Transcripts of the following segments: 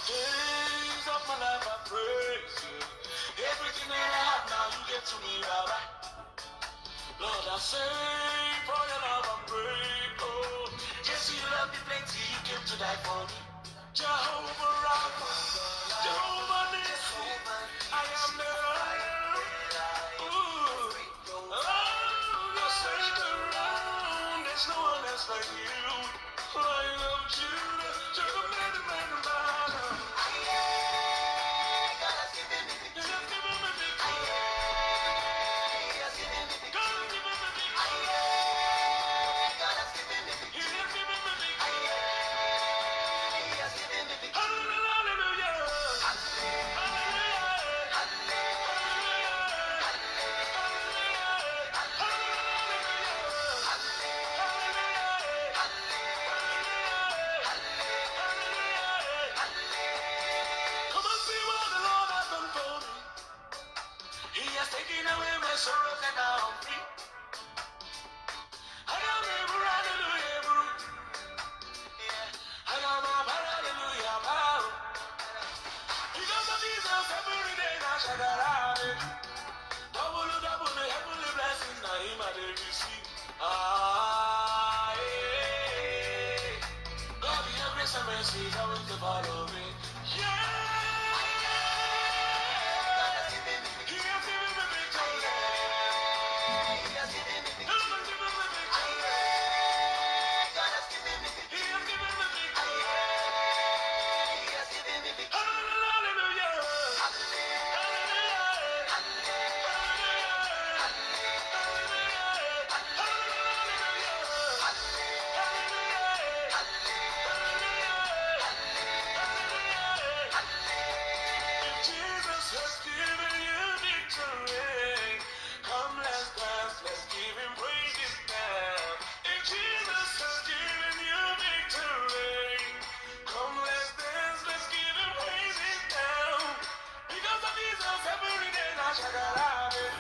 days of my life I praise you. Everything that I have now, you get to me, Baba. Lord, I say for your love I'm grateful. Yes, you love me plenty, you came to die for me. Jehovah Rapha, Jehovah Nissi, I am the I am. Ooh, oh, you're such around, there's no one else like you. I love you, you're the man, man, man. God has given me victory. Come and see what the Lord has done for me. He has taken away my sorrows and now I'm free. I am able, hallelujah, I am a hallelujah, power. Because of Jesus, every day I shall have it. Double, double, the heavenly blessings, now him I did receive. Ah, yeah. God, your grace and mercy is always to follow me. Jesus has given you victory. Come, let's dance, let's give him praises now. If Jesus has given you victory, come, let's dance, let's give him praises now. Because of Jesus, every day I shall have it.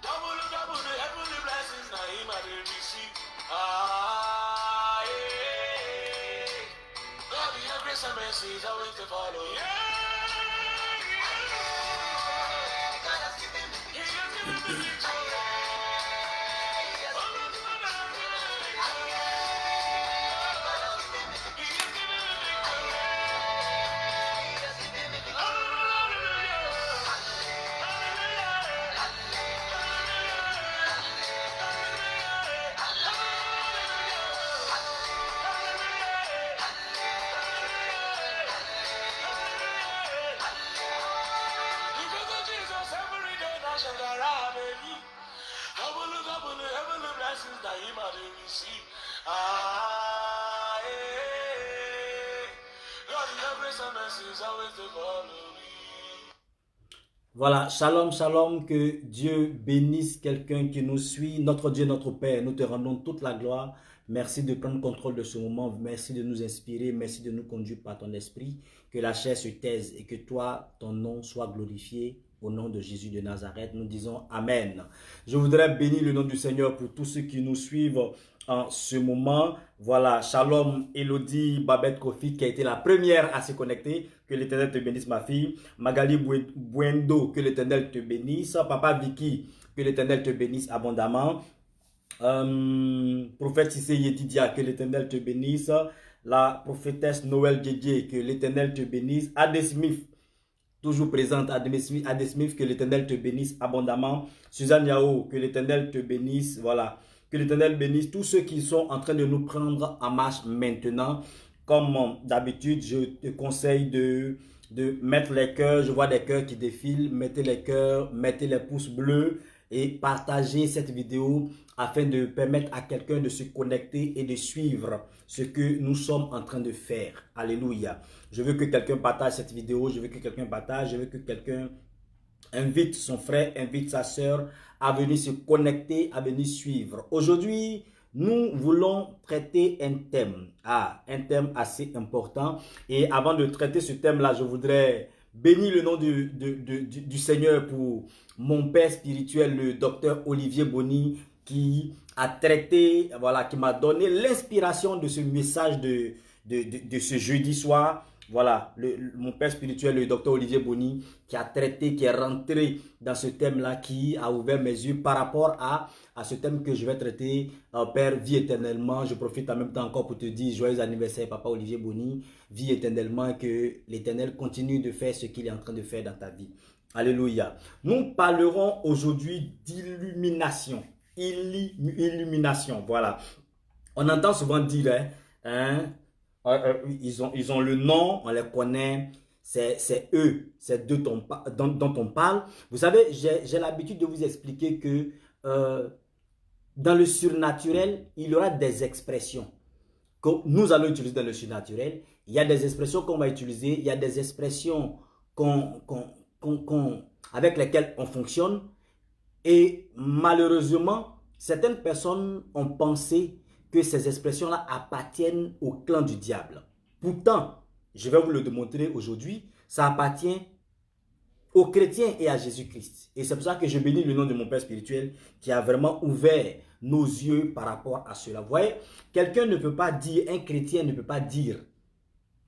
Double, double, the heavenly blessings, now him I did receive. Ah, yeah. God, your grace and mercy is always to follow. Yeah. Voilà, shalom, shalom, que Dieu bénisse quelqu'un qui nous suit. Notre Dieu, notre Père, nous te rendons toute la gloire. Merci de prendre contrôle de ce moment. Merci de nous inspirer. Merci de nous conduire par ton esprit. Que la chair se taise et que toi, ton nom soit glorifié. Au nom de Jésus de Nazareth, nous disons Amen. Je voudrais bénir le nom du Seigneur pour tous ceux qui nous suivent en ce moment. Voilà, shalom Elodie Babette Kofi qui a été la première à se connecter. Que l'Éternel te bénisse ma fille. Magali Buendo, que l'Éternel te bénisse. Papa Vicky, que l'Éternel te bénisse abondamment. Prophète Sissé Yedidia, que l'Éternel te bénisse. La prophétesse Noël Djedje, que l'Éternel te bénisse. Ade Smith, toujours présente. Ade Smith, que l'Éternel te bénisse abondamment. Suzanne Yao, que l'Éternel te bénisse. Voilà. Que l'Éternel bénisse tous ceux qui sont en train de nous prendre en marche maintenant. Comme d'habitude, je te conseille de mettre les cœurs. Je vois des cœurs qui défilent. Mettez les cœurs, mettez les pouces bleus et partagez cette vidéo afin de permettre à quelqu'un de se connecter et de suivre ce que nous sommes en train de faire. Alléluia. Je veux que quelqu'un partage cette vidéo. Je veux que quelqu'un partage. Je veux que quelqu'un invite son frère, invite sa soeur à venir se connecter, à venir suivre. Aujourd'hui, nous voulons traiter un thème assez important. Et avant de traiter ce thème-là, je voudrais bénir le nom du Seigneur pour mon père spirituel, le docteur Olivier Boni, qui a traité, voilà, qui m'a donné l'inspiration de ce message de ce jeudi soir. Voilà, mon père spirituel, le docteur Olivier Boni, qui a traité, qui est rentré dans ce thème-là, qui a ouvert mes yeux par rapport à ce thème que je vais traiter. Père, vis éternellement. Je profite en même temps encore pour te dire joyeux anniversaire, papa Olivier Boni. Vis éternellement, que l'Éternel continue de faire ce qu'il est en train de faire dans ta vie. Alléluia. Nous parlerons aujourd'hui d'illumination. Illumination, voilà. On entend souvent dire, ils ont le nom, on les connaît, c'est eux, c'est d'eux dont on parle. Vous savez, j'ai l'habitude de vous expliquer que dans le surnaturel, il y aura des expressions que nous allons utiliser dans le surnaturel. Il y a des expressions qu'on va utiliser, il y a des expressions avec lesquelles on fonctionne. Et malheureusement, certaines personnes ont pensé que ces expressions-là appartiennent au clan du diable. Pourtant, je vais vous le démontrer aujourd'hui, ça appartient aux chrétiens et à Jésus-Christ. Et c'est pour ça que je bénis le nom de mon Père spirituel qui a vraiment ouvert nos yeux par rapport à cela. Vous voyez, quelqu'un ne peut pas dire, un chrétien ne peut pas dire,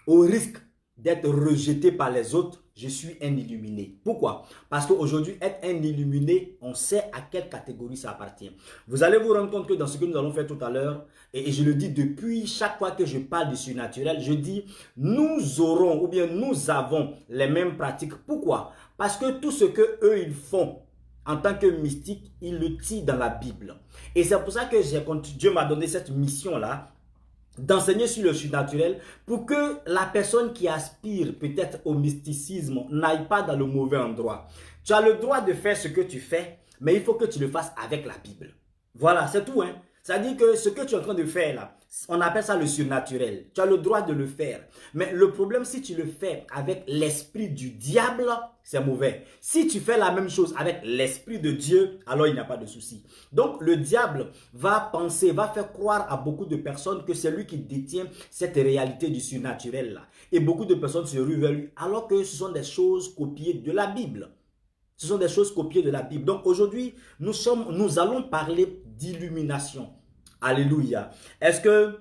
au risque d'être rejeté par les autres, je suis un illuminé. Pourquoi? Parce qu'aujourd'hui, être un illuminé, on sait à quelle catégorie ça appartient. Vous allez vous rendre compte que dans ce que nous allons faire tout à l'heure, et je le dis depuis chaque fois que je parle du surnaturel, je dis nous aurons ou bien nous avons les mêmes pratiques. Pourquoi? Parce que tout ce que eux ils font en tant que mystique, ils le tirent dans la Bible. Et c'est pour ça que Dieu m'a donné cette mission-là, d'enseigner sur le surnaturel pour que la personne qui aspire peut-être au mysticisme n'aille pas dans le mauvais endroit. Tu as le droit de faire ce que tu fais, mais il faut que tu le fasses avec la Bible. Voilà, c'est tout. C'est-à-dire que ce que tu es en train de faire là, on appelle ça le surnaturel. Tu as le droit de le faire. Mais le problème, si tu le fais avec l'esprit du diable, c'est mauvais. Si tu fais la même chose avec l'esprit de Dieu, alors il n'y a pas de souci. Donc le diable va penser, va faire croire à beaucoup de personnes que c'est lui qui détient cette réalité du surnaturel là. Et beaucoup de personnes se ruent vers lui, alors que ce sont des choses copiées de la Bible. Ce sont des choses copiées de la Bible. Donc aujourd'hui, nous allons parler d'illumination. Alléluia. Est-ce que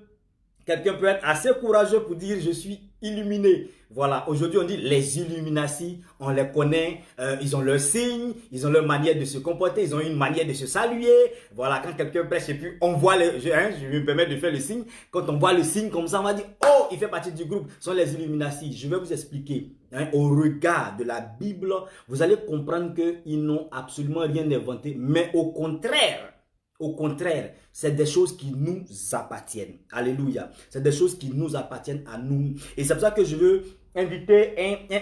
quelqu'un peut être assez courageux pour dire je suis illuminé? Voilà, aujourd'hui on dit les Illuminati, on les connaît, ils ont leurs signes, ils ont leur manière de se comporter, ils ont une manière de se saluer. Voilà, quand quelqu'un prêche et puis on voit, je me permets de faire le signe, quand on voit le signe comme ça, on va dire, oh, il fait partie du groupe, ce sont les Illuminati. Je vais vous expliquer, au regard de la Bible, vous allez comprendre qu'ils n'ont absolument rien inventé, mais au contraire, c'est des choses qui nous appartiennent. Alléluia. C'est des choses qui nous appartiennent à nous. Et c'est pour ça que je veux inviter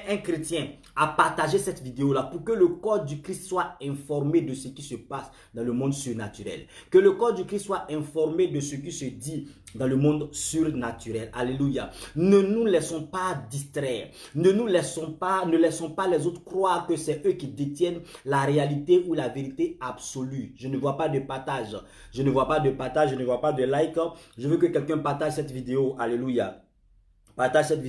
un chrétien à partager cette vidéo-là pour que le corps du Christ soit informé de ce qui se passe dans le monde surnaturel. Que le corps du Christ soit informé de ce qui se dit dans le monde surnaturel. Alléluia. Ne nous laissons pas distraire. Ne laissons pas les autres croire que c'est eux qui détiennent la réalité ou la vérité absolue. Je ne vois pas de partage. Je ne vois pas de partage, je ne vois pas de like. Je veux que quelqu'un partage cette vidéo. Alléluia. Partage cette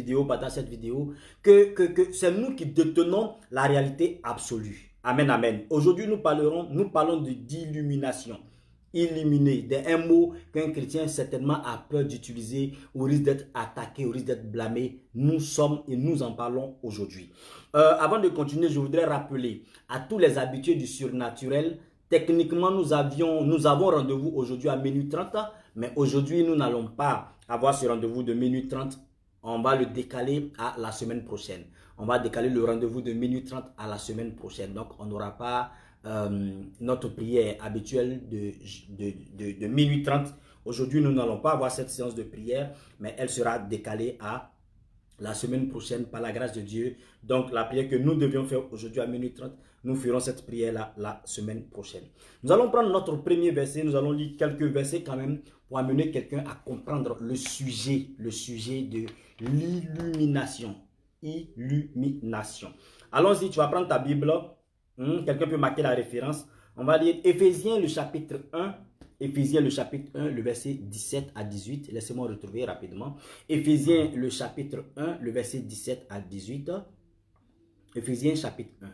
vidéo, que c'est nous qui détenons la réalité absolue. Amen, amen. Aujourd'hui, nous parlons d'illumination. Illuminer, un mot qu'un chrétien certainement a peur d'utiliser, au risque d'être attaqué, au risque d'être blâmé. Nous sommes et nous en parlons aujourd'hui. Avant de continuer, je voudrais rappeler à tous les habitués du surnaturel, techniquement, nous avons rendez-vous aujourd'hui à minuit 30, mais aujourd'hui, nous n'allons pas avoir ce rendez-vous de minuit 30. On va le décaler à la semaine prochaine. On va décaler le rendez-vous de minuit 30 à la semaine prochaine. Donc, on n'aura pas notre prière habituelle de minuit 30. Aujourd'hui, nous n'allons pas avoir cette séance de prière, mais elle sera décalée à la semaine prochaine par la grâce de Dieu. Donc, la prière que nous devions faire aujourd'hui à minuit 30, nous ferons cette prière-là la semaine prochaine. Nous allons prendre notre premier verset. Nous allons lire quelques versets quand même pour amener quelqu'un à comprendre le sujet de l'illumination. Illumination. Allons-y, tu vas prendre ta Bible. Quelqu'un peut marquer la référence. On va lire Éphésiens le chapitre 1. Éphésiens le chapitre 1, le verset 17 à 18. Laissez-moi retrouver rapidement. Éphésiens le chapitre 1, le verset 17 à 18. Éphésiens chapitre 1.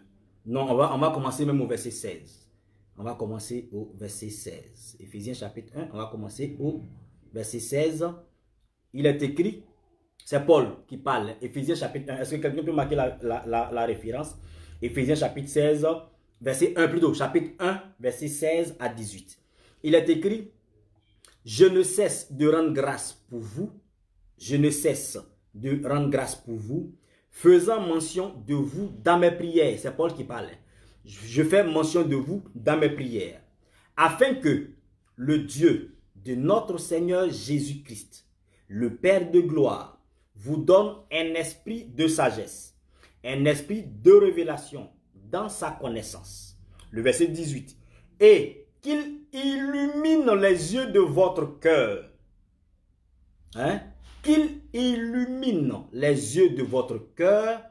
Non, on va commencer même au verset 16. On va commencer au verset 16. Éphésiens chapitre 1, on va commencer au verset 16. Il est écrit, C'est Paul qui parle. Éphésiens chapitre 1. Est-ce que quelqu'un peut marquer la référence? Éphésiens chapitre 16, verset 1 plutôt. Chapitre 1, verset 16 à 18. Il est écrit, je ne cesse de rendre grâce pour vous. Je ne cesse de rendre grâce pour vous, faisant mention de vous dans mes prières. C'est Paul qui parle. Je fais mention de vous dans mes prières, afin que le Dieu de notre Seigneur Jésus-Christ, le Père de gloire, vous donne un esprit de sagesse, un esprit de révélation dans sa connaissance. Le verset 18. Et qu'il illumine les yeux de votre cœur. Hein? Qu'il illumine les yeux de votre cœur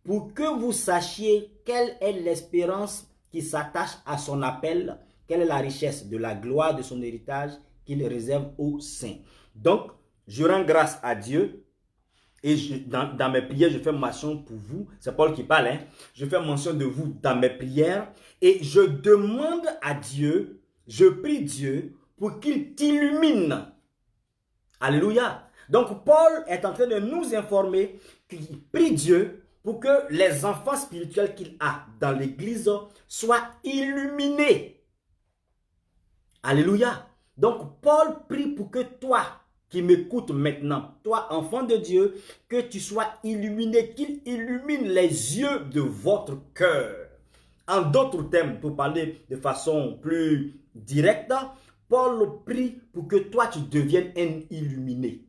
pour que vous sachiez quelle est l'espérance qui s'attache à son appel, quelle est la richesse de la gloire de son héritage qu'il réserve aux saints. Donc, je rends grâce à Dieu et dans mes prières, je fais mention pour vous. C'est Paul qui parle. Hein? Je fais mention de vous dans mes prières et je demande à Dieu, je prie Dieu pour qu'il t'illumine. Alléluia. Donc, Paul est en train de nous informer qu'il prie Dieu pour que les enfants spirituels qu'il a dans l'église soient illuminés. Alléluia. Donc, Paul prie pour que toi, qui m'écoutes maintenant, toi, enfant de Dieu, que tu sois illuminé, qu'il illumine les yeux de votre cœur. En d'autres termes, pour parler de façon plus directe, Paul prie pour que toi, tu deviennes un illuminé.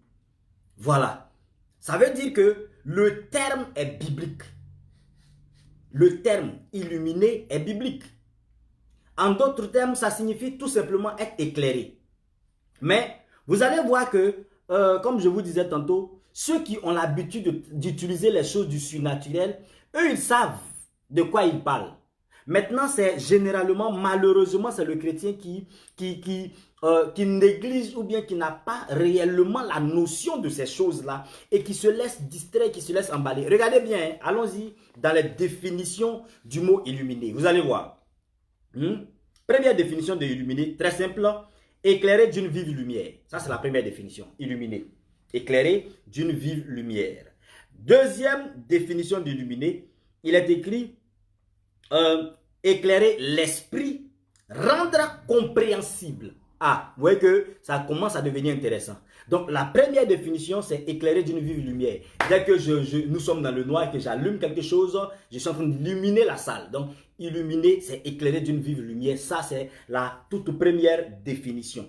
Voilà. Ça veut dire que le terme est biblique. Le terme illuminé est biblique. En d'autres termes, ça signifie tout simplement être éclairé. Mais vous allez voir que, comme je vous disais tantôt, ceux qui ont l'habitude d'utiliser les choses du surnaturel, eux, ils savent de quoi ils parlent. Maintenant, c'est généralement, malheureusement, c'est le chrétien qui néglige ou bien qui n'a pas réellement la notion de ces choses-là et qui se laisse distraire, qui se laisse emballer. Regardez bien, hein, allons-y dans les définitions du mot illuminé. Vous allez voir. Première définition de illuminé, très simple, éclairé d'une vive lumière. Ça, c'est la première définition, illuminé. Éclairé d'une vive lumière. Deuxième définition d'illuminé, il est écrit éclairer l'esprit, rendre compréhensible. Ah, vous voyez que ça commence à devenir intéressant. Donc, la première définition, c'est éclairer d'une vive lumière. Dès que nous sommes dans le noir et que j'allume quelque chose, je suis en train d'illuminer la salle. Donc, illuminer, c'est éclairer d'une vive lumière. Ça, c'est la toute première définition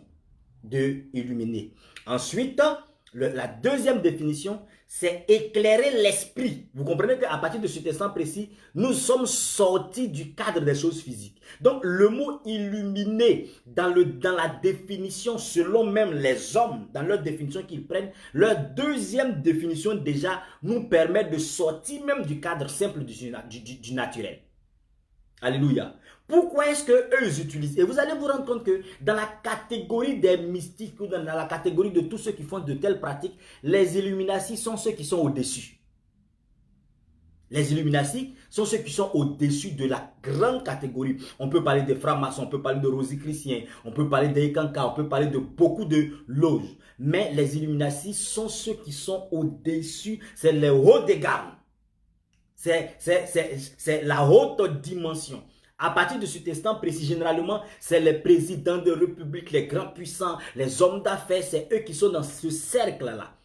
de illuminer. Ensuite, la deuxième définition, c'est éclairer l'esprit. Vous comprenez qu'à partir de cet instant précis, nous sommes sortis du cadre des choses physiques. Donc, le mot illuminer, dans la définition, selon même les hommes, dans leur définition qu'ils prennent, leur deuxième définition déjà nous permet de sortir même du cadre simple du naturel. Alléluia. Pourquoi est-ce qu'eux ils utilisent? Et vous allez vous rendre compte que dans la catégorie des mystiques ou dans la catégorie de tous ceux qui font de telles pratiques, les Illuminati sont ceux qui sont au-dessus. Les Illuminati sont ceux qui sont au-dessus de la grande catégorie. On peut parler des francs-maçons, on peut parler de rosicruciens, on peut parler des Kanka, on peut parler de beaucoup de loges. Mais les Illuminati sont ceux qui sont au-dessus, c'est les hauts des gammes. C'est la haute dimension. À partir de cet instant précis, généralement, c'est les présidents de république, les grands puissants, les hommes d'affaires, c'est eux qui sont dans ce cercle-là.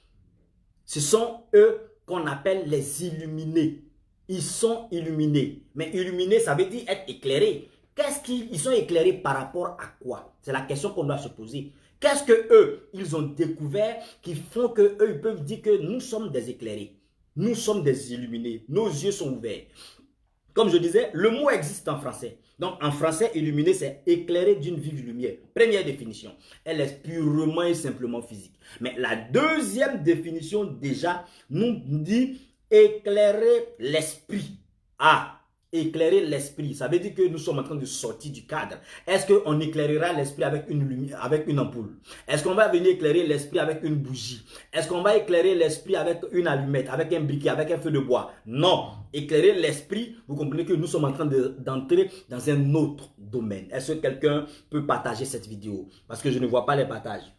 Ce sont eux qu'on appelle les illuminés. Ils sont illuminés. Mais illuminés, ça veut dire être éclairés. Qu'est-ce qu'ils sont éclairés par rapport à quoi? C'est la question qu'on doit se poser. Qu'est-ce que eux, ils ont découvert qui font que eux, ils peuvent dire que nous sommes des éclairés. Nous sommes des illuminés. Nos yeux sont ouverts. Comme je disais, le mot existe en français. Donc, en français, illuminé, c'est éclairé d'une vive lumière. Première définition. Elle est purement et simplement physique. Mais la deuxième définition, déjà, nous dit éclairer l'esprit. Ah, éclairer l'esprit. Ça veut dire que nous sommes en train de sortir du cadre. Est-ce qu'on éclairera l'esprit avec une lumière, avec une ampoule? Est-ce qu'on va venir éclairer l'esprit avec une bougie? Est-ce qu'on va éclairer l'esprit avec une allumette, avec un briquet, avec un feu de bois? Non. Éclairer l'esprit, vous comprenez que nous sommes en train d'entrer dans un autre domaine. Est-ce que quelqu'un peut partager cette vidéo? Parce que je ne vois pas les partages.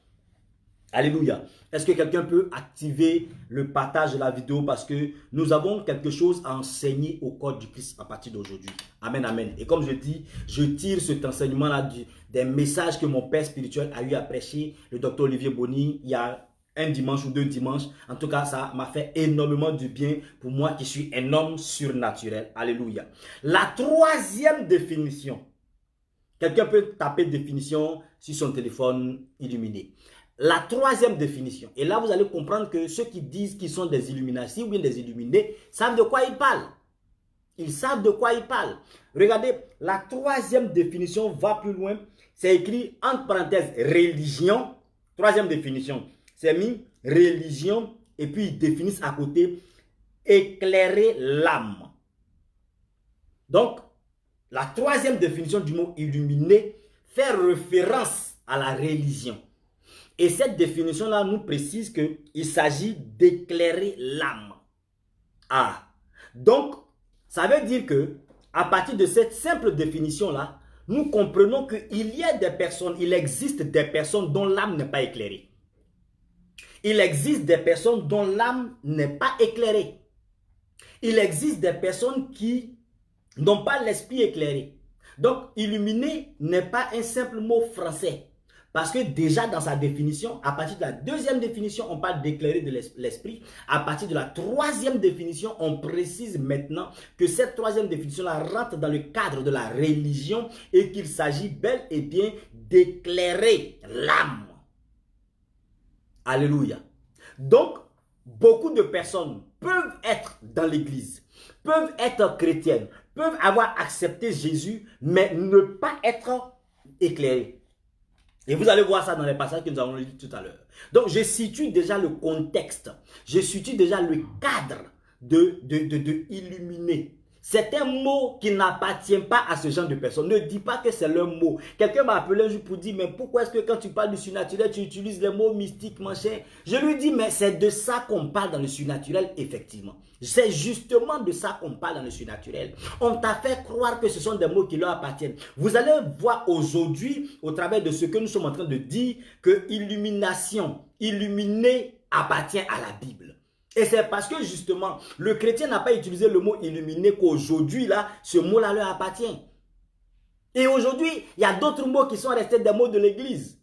Alléluia. Est-ce que quelqu'un peut activer le partage de la vidéo parce que nous avons quelque chose à enseigner au corps du Christ à partir d'aujourd'hui. Amen, amen. Et comme je dis, je tire cet enseignement-là des messages que mon père spirituel a eu à prêcher, le docteur Olivier Bonny, il y a un dimanche ou 2 dimanches. En tout cas, ça m'a fait énormément du bien pour moi qui suis un homme surnaturel. Alléluia. La troisième définition. Quelqu'un peut taper définition sur son téléphone illuminé. La troisième définition. Et là, vous allez comprendre que ceux qui disent qu'ils sont des illuminatis ou bien des illuminés savent de quoi ils parlent. Ils savent de quoi ils parlent. Regardez, la troisième définition va plus loin. C'est écrit entre parenthèses religion. Troisième définition. C'est mis religion et puis ils définissent à côté éclairer l'âme. Donc, la troisième définition du mot illuminé fait référence à la religion. Et cette définition-là nous précise qu'il s'agit d'éclairer l'âme. Ah, donc, ça veut dire que à partir de cette simple définition-là, nous comprenons qu'il y a des personnes, il existe des personnes dont l'âme n'est pas éclairée. Il existe des personnes dont l'âme n'est pas éclairée. Il existe des personnes qui n'ont pas l'esprit éclairé. Donc, illuminé n'est pas un simple mot français. Parce que déjà dans sa définition, à partir de la deuxième définition, on parle d'éclairer de l'esprit. À partir de la troisième définition, on précise maintenant que cette troisième définition-là rentre dans le cadre de la religion et qu'il s'agit bel et bien d'éclairer l'âme. Alléluia. Donc, beaucoup de personnes peuvent être dans l'église, peuvent être chrétiennes, peuvent avoir accepté Jésus, mais ne pas être éclairées. Et vous allez voir ça dans les passages que nous avons lus tout à l'heure. Donc, je situe déjà le contexte. Je situe déjà le cadre de illuminer. C'est un mot qui n'appartient pas à ce genre de personnes. Ne dis pas que c'est leur mot. Quelqu'un m'a appelé un jour pour dire, mais pourquoi est-ce que quand tu parles du surnaturel, tu utilises les mots mystiques, machin? Je lui dis, mais c'est de ça qu'on parle dans le surnaturel, effectivement. C'est justement de ça qu'on parle dans le surnaturel. On t'a fait croire que ce sont des mots qui leur appartiennent. Vous allez voir aujourd'hui, au travers de ce que nous sommes en train de dire, que illumination, illuminer appartient à la Bible. Et c'est parce que justement, le chrétien n'a pas utilisé le mot illuminé qu'aujourd'hui, là, ce mot-là leur appartient. Et aujourd'hui, il y a d'autres mots qui sont restés des mots de l'église.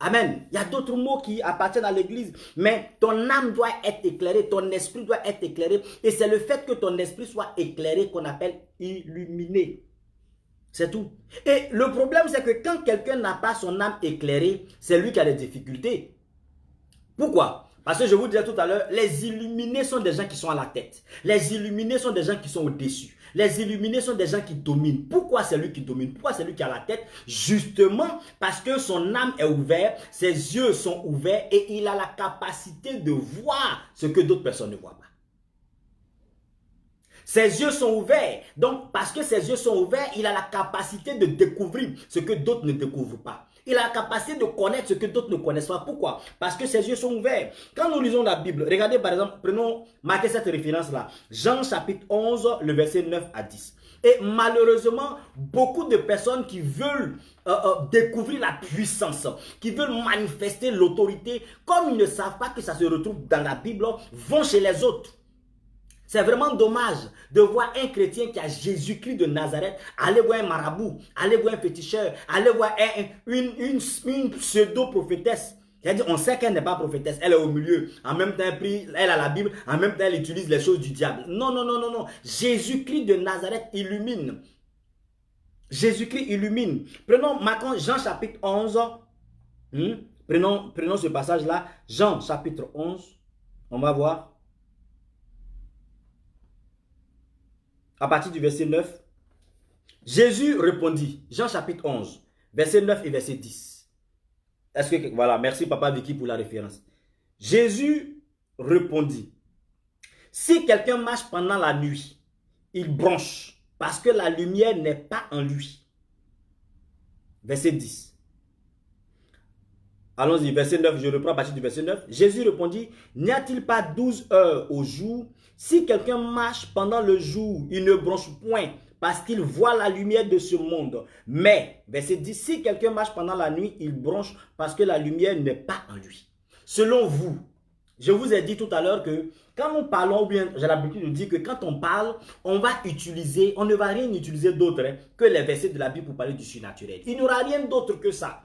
Amen. Il y a d'autres mots qui appartiennent à l'église. Mais ton âme doit être éclairée, ton esprit doit être éclairé. Et c'est le fait que ton esprit soit éclairé qu'on appelle illuminé. C'est tout. Et le problème, c'est que quand quelqu'un n'a pas son âme éclairée, c'est lui qui a des difficultés. Pourquoi ? Parce que je vous disais tout à l'heure, les illuminés sont des gens qui sont à la tête. Les illuminés sont des gens qui sont au-dessus. Les illuminés sont des gens qui dominent. Pourquoi c'est lui qui domine? Pourquoi c'est lui qui a la tête? Justement parce que son âme est ouverte, ses yeux sont ouverts et il a la capacité de voir ce que d'autres personnes ne voient pas. Ses yeux sont ouverts. Donc, parce que ses yeux sont ouverts, il a la capacité de découvrir ce que d'autres ne découvrent pas. Il a la capacité de connaître ce que d'autres ne connaissent pas. Pourquoi? Parce que ses yeux sont ouverts. Quand nous lisons la Bible, regardez par exemple, marquez cette référence-là. Jean chapitre 11, le verset 9 à 10. Et malheureusement, beaucoup de personnes qui veulent découvrir la puissance, qui veulent manifester l'autorité, comme ils ne savent pas que ça se retrouve dans la Bible, vont chez les autres. C'est vraiment dommage de voir un chrétien qui a Jésus-Christ de Nazareth aller voir un marabout, aller voir un féticheur, aller voir une pseudo-prophétesse. C'est-à-dire, on sait qu'elle n'est pas prophétesse, elle est au milieu. En même temps, elle a la Bible, en même temps, elle utilise les choses du diable. Non, non, non, non, non. Jésus-Christ de Nazareth illumine. Jésus-Christ illumine. Marquons Jean chapitre 11. Prenons ce passage-là. Jean chapitre 11. On va voir. À partir du verset 9, Jésus répondit, Jean chapitre 11, verset 9 et verset 10. Est-ce que, voilà, merci Papa Vicky pour la référence. Jésus répondit, si quelqu'un marche pendant la nuit, il bronche, parce que la lumière n'est pas en lui. Verset 10. Allons-y, verset 9, je reprends à partir du verset 9. Jésus répondit, n'y a-t-il pas 12 heures au jour? Si quelqu'un marche pendant le jour, il ne bronche point parce qu'il voit la lumière de ce monde. Mais, verset 10, si quelqu'un marche pendant la nuit, il bronche parce que la lumière n'est pas en lui. Selon vous, je vous ai dit tout à l'heure que quand nous parlons, ou bien j'ai l'habitude de dire que quand on parle, on ne va rien utiliser d'autre que les versets de la Bible pour parler du surnaturel. Il n'y aura rien d'autre que ça.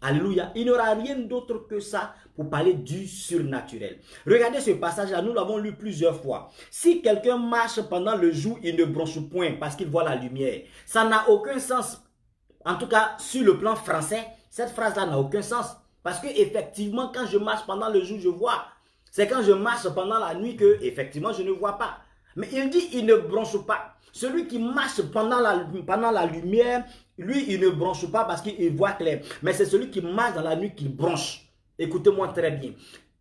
Alléluia. Il n'y aura rien d'autre que ça pour parler du surnaturel. Regardez ce passage-là, nous l'avons lu plusieurs fois. Si quelqu'un marche pendant le jour, il ne bronche point parce qu'il voit la lumière. Ça n'a aucun sens. En tout cas, sur le plan français, cette phrase-là n'a aucun sens. Parce que effectivement, quand je marche pendant le jour, je vois. C'est quand je marche pendant la nuit que, effectivement, je ne vois pas. Mais il dit, il ne bronche pas. Celui qui marche pendant la lumière, lui, il ne bronche pas parce qu'il voit clair. Mais c'est celui qui marche dans la nuit qui bronche. Écoutez-moi très bien.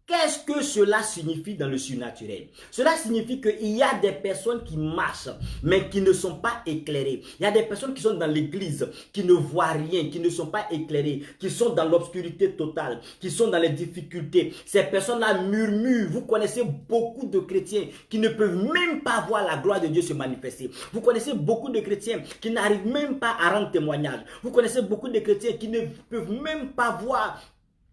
Qu'est-ce que cela signifie dans le surnaturel? Cela signifie qu'il y a des personnes qui marchent, mais qui ne sont pas éclairées. Il y a des personnes qui sont dans l'église, qui ne voient rien, qui ne sont pas éclairées, qui sont dans l'obscurité totale, qui sont dans les difficultés. Ces personnes-là murmurent. Vous connaissez beaucoup de chrétiens qui ne peuvent même pas voir la gloire de Dieu se manifester. Vous connaissez beaucoup de chrétiens qui n'arrivent même pas à rendre témoignage. Vous connaissez beaucoup de chrétiens qui ne peuvent même pas voir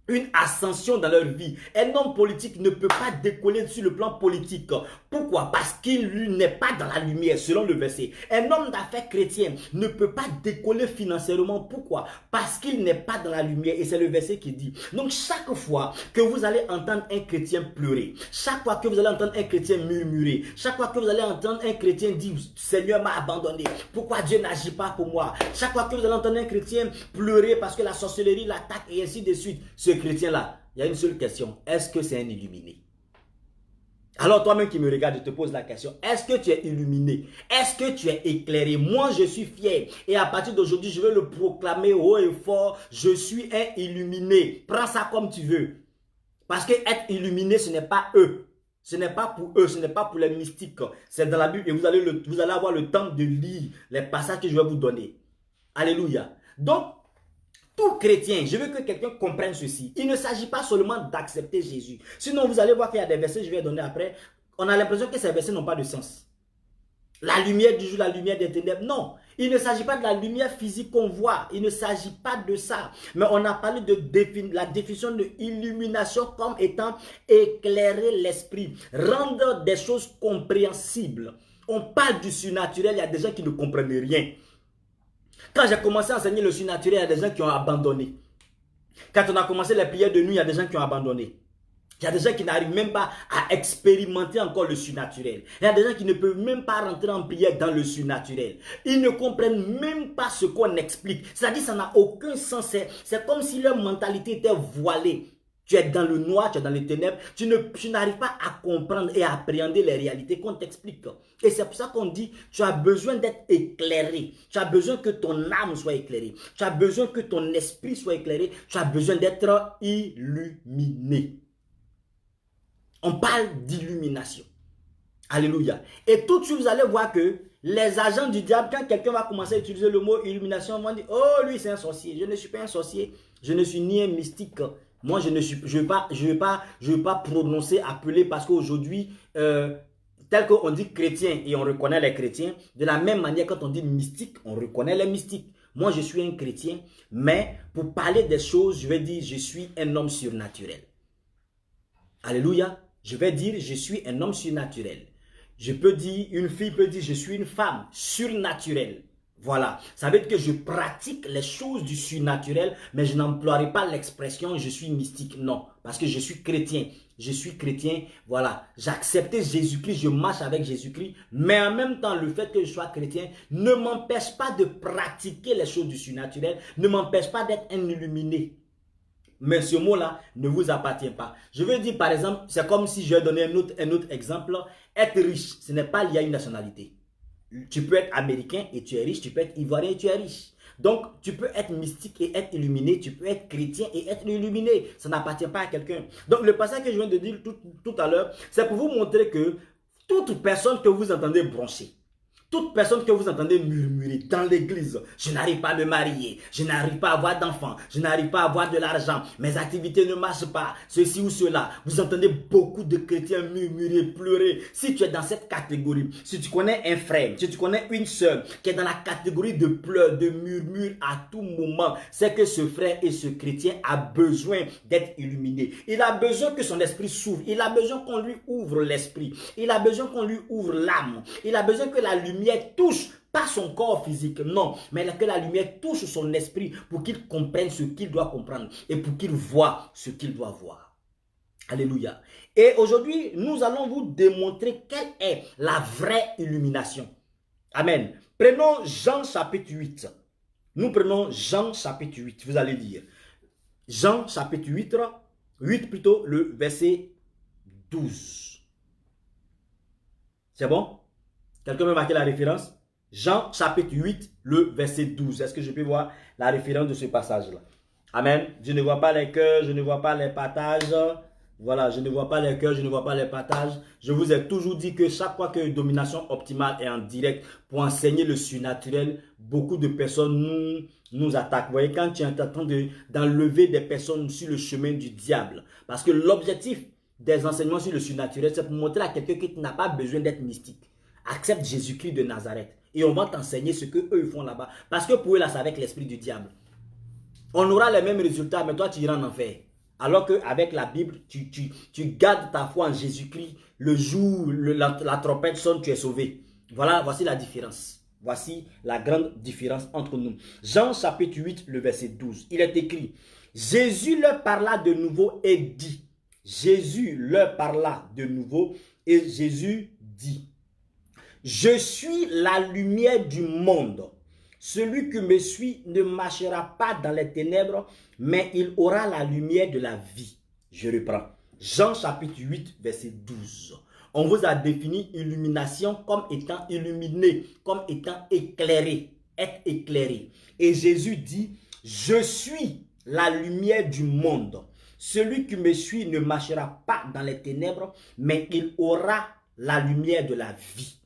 une ascension dans leur vie. Un homme politique ne peut pas décoller sur le plan politique. Pourquoi? Parce qu'il n'est pas dans la lumière, selon le verset. Un homme d'affaires chrétien ne peut pas décoller financièrement. Pourquoi? Parce qu'il n'est pas dans la lumière. Et c'est le verset qui dit. Donc chaque fois que vous allez entendre un chrétien pleurer, chaque fois que vous allez entendre un chrétien murmurer, chaque fois que vous allez entendre un chrétien dire « Seigneur m'a abandonné, pourquoi Dieu n'agit pas pour moi ?» Chaque fois que vous allez entendre un chrétien pleurer parce que la sorcellerie l'attaque et ainsi de suite, ce chrétien-là, il y a une seule question. Est-ce que c'est un illuminé? Alors toi-même qui me regarde, je te pose la question. Est-ce que tu es illuminé? Est-ce que tu es éclairé? Moi, je suis fier. Et à partir d'aujourd'hui, je vais le proclamer haut et fort. Je suis un illuminé. Prends ça comme tu veux. Parce que être illuminé, ce n'est pas eux. Ce n'est pas pour eux, ce n'est pas pour les mystiques. C'est dans la Bible et vous allez avoir le temps de lire les passages que je vais vous donner. Alléluia. Donc, tout chrétien, je veux que quelqu'un comprenne ceci. Il ne s'agit pas seulement d'accepter Jésus. Sinon, vous allez voir qu'il y a des versets que je vais donner après. On a l'impression que ces versets n'ont pas de sens. La lumière du jour, la lumière des ténèbres. Non, il ne s'agit pas de la lumière physique qu'on voit. Il ne s'agit pas de ça. Mais on a parlé de la définition de illumination comme étant éclairer l'esprit, rendre des choses compréhensibles. On parle du surnaturel, il y a des gens qui ne comprennent rien. Quand j'ai commencé à enseigner le surnaturel, il y a des gens qui ont abandonné. Quand on a commencé les prières de nuit, il y a des gens qui ont abandonné. Il y a des gens qui n'arrivent même pas à expérimenter encore le surnaturel. Il y a des gens qui ne peuvent même pas rentrer en prière dans le surnaturel. Ils ne comprennent même pas ce qu'on explique. C'est-à-dire que ça n'a aucun sens. C'est comme si leur mentalité était voilée. Tu es dans le noir, tu es dans les ténèbres, tu n'arrives pas à comprendre et à appréhender les réalités qu'on t'explique. Et c'est pour ça qu'on dit, tu as besoin d'être éclairé. Tu as besoin que ton âme soit éclairée. Tu as besoin que ton esprit soit éclairé. Tu as besoin d'être illuminé. On parle d'illumination. Alléluia. Et tout de suite, vous allez voir que les agents du diable, quand quelqu'un va commencer à utiliser le mot illumination, vont dire, oh, lui, c'est un sorcier. Je ne suis pas un sorcier. Je ne suis ni un mystique. Moi, je ne vais pas prononcer, appeler, parce qu'aujourd'hui, tel qu'on dit chrétien et on reconnaît les chrétiens, de la même manière, quand on dit mystique, on reconnaît les mystiques. Moi, je suis un chrétien, mais pour parler des choses, je vais dire, je suis un homme surnaturel. Alléluia. Je vais dire, je suis un homme surnaturel. Je peux dire, une fille peut dire, je suis une femme surnaturelle. Voilà, ça veut dire que je pratique les choses du surnaturel, mais je n'emploierai pas l'expression je suis mystique, non, parce que je suis chrétien. Je suis chrétien, voilà, j'ai accepté Jésus-Christ, je marche avec Jésus-Christ, mais en même temps, le fait que je sois chrétien ne m'empêche pas de pratiquer les choses du surnaturel, ne m'empêche pas d'être un illuminé. Mais ce mot-là ne vous appartient pas. Je veux dire, par exemple, c'est comme si je vais donner un autre exemple, être riche, ce n'est pas lié à une nationalité. Tu peux être américain et tu es riche, tu peux être ivoirien et tu es riche. Donc, tu peux être mystique et être illuminé, tu peux être chrétien et être illuminé. Ça n'appartient pas à quelqu'un. Donc, le passage que je viens de dire tout à l'heure, c'est pour vous montrer que toute personne que vous entendez broncher, Toute personne que vous entendez murmurer dans l'église, je n'arrive pas à me marier, je n'arrive pas à avoir d'enfants, je n'arrive pas à avoir de l'argent, mes activités ne marchent pas, ceci ou cela. Vous entendez beaucoup de chrétiens murmurer, pleurer. Si tu es dans cette catégorie, si tu connais un frère, si tu connais une sœur qui est dans la catégorie de pleurs, de murmures à tout moment, c'est que ce frère et ce chrétien a besoin d'être illuminé. Il a besoin que son esprit s'ouvre, il a besoin qu'on lui ouvre l'esprit, il a besoin qu'on lui ouvre l'âme, il a besoin que la lumière touche, pas son corps physique, non, mais que la lumière touche son esprit pour qu'il comprenne ce qu'il doit comprendre et pour qu'il voie ce qu'il doit voir. Alléluia. Et aujourd'hui, nous allons vous démontrer quelle est la vraie illumination. Amen. Prenons Jean chapitre 8. Nous prenons Jean chapitre 8, vous allez dire. Jean chapitre 8 plutôt, le verset 12. C'est bon? Quelqu'un peut marquer la référence? Jean chapitre 8, le verset 12. Est-ce que je peux voir la référence de ce passage-là? Amen. Je ne vois pas les cœurs, je ne vois pas les partages. Voilà, je ne vois pas les cœurs, je ne vois pas les partages. Je vous ai toujours dit que chaque fois que Domination Optimale est en direct pour enseigner le surnaturel, beaucoup de personnes nous attaquent. Vous voyez, quand tu es en train d'enlever des personnes sur le chemin du diable. Parce que l'objectif des enseignements sur le surnaturel, c'est pour montrer à quelqu'un qui n'a pas besoin d'être mystique. Accepte Jésus-Christ de Nazareth. Et on va t'enseigner ce qu'eux font là-bas. Parce que pour eux, là, c'est avec l'esprit du diable. On aura les mêmes résultats, mais toi, tu iras en enfer. Alors qu'avec la Bible, tu gardes ta foi en Jésus-Christ. Le jour où la trompette sonne, tu es sauvé. Voilà, voici la différence. Voici la grande différence entre nous. Jean chapitre 8, le verset 12. Il est écrit, Jésus leur parla de nouveau et dit. Jésus leur parla de nouveau et Jésus dit. Je suis la lumière du monde. Celui qui me suit ne marchera pas dans les ténèbres, mais il aura la lumière de la vie. Je reprends. Jean chapitre 8, verset 12. On vous a défini illumination comme étant illuminé, comme étant éclairé, être éclairé. Et Jésus dit, je suis la lumière du monde. Celui qui me suit ne marchera pas dans les ténèbres, mais il aura la lumière de la vie.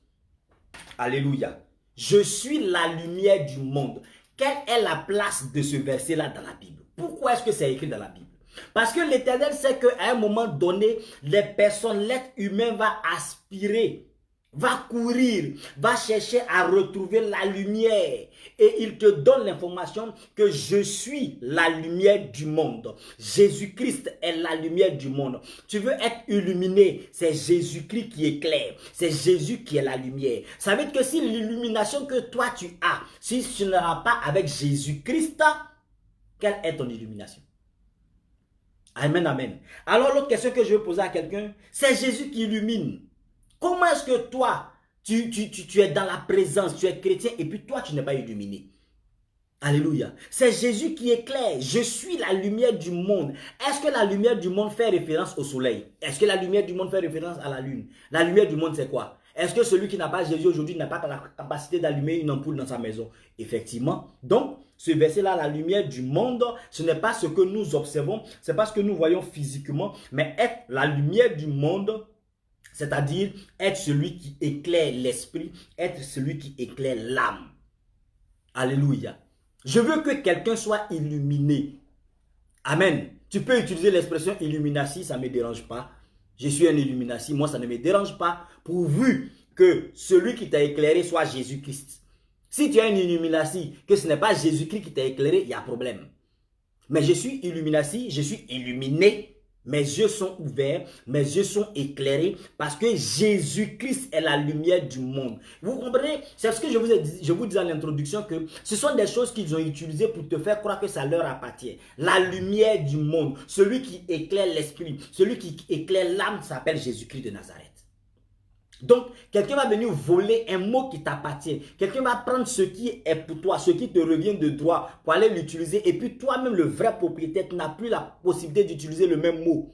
Alléluia. Je suis la lumière du monde. Quelle est la place de ce verset-là dans la Bible? Pourquoi est-ce que c'est écrit dans la Bible? Parce que l'Éternel sait qu'à un moment donné, l'être humain va aspirer, va courir, va chercher à retrouver la lumière. Et il te donne l'information que je suis la lumière du monde. Jésus-Christ est la lumière du monde. Tu veux être illuminé, c'est Jésus-Christ qui éclaire. C'est Jésus qui est la lumière. Ça veut dire que si l'illumination que toi tu as, si tu n'auras pas avec Jésus-Christ, quelle est ton illumination? Amen, amen. Alors l'autre question que je veux poser à quelqu'un, c'est Jésus qui illumine. Comment est-ce que toi, tu es dans la présence, tu es chrétien et puis toi, tu n'es pas illuminé? Alléluia. C'est Jésus qui éclaire. Je suis la lumière du monde. Est-ce que la lumière du monde fait référence au soleil? Est-ce que la lumière du monde fait référence à la lune? La lumière du monde, c'est quoi? Est-ce que celui qui n'a pas Jésus aujourd'hui n'a pas la capacité d'allumer une ampoule dans sa maison? Effectivement. Donc, ce verset-là, la lumière du monde, ce n'est pas ce que nous observons, ce n'est pas ce que nous voyons physiquement, mais être la lumière du monde, c'est-à-dire être celui qui éclaire l'esprit, être celui qui éclaire l'âme. Alléluia. Je veux que quelqu'un soit illuminé. Amen. Tu peux utiliser l'expression illuminati, ça ne me dérange pas. Je suis un illuminati, moi ça ne me dérange pas, pourvu que celui qui t'a éclairé soit Jésus-Christ. Si tu as une illuminati, que ce n'est pas Jésus-Christ qui t'a éclairé, il y a problème. Mais je suis illuminati, je suis illuminé. Mes yeux sont ouverts, mes yeux sont éclairés parce que Jésus-Christ est la lumière du monde. Vous comprenez? C'est ce que je vous disais en introduction, que ce sont des choses qu'ils ont utilisées pour te faire croire que ça leur appartient. La lumière du monde, celui qui éclaire l'esprit, celui qui éclaire l'âme s'appelle Jésus-Christ de Nazareth. Donc, quelqu'un va venir voler un mot qui t'appartient. Quelqu'un va prendre ce qui est pour toi, ce qui te revient de droit pour aller l'utiliser. Et puis toi-même, le vrai propriétaire, tu n'as plus la possibilité d'utiliser le même mot.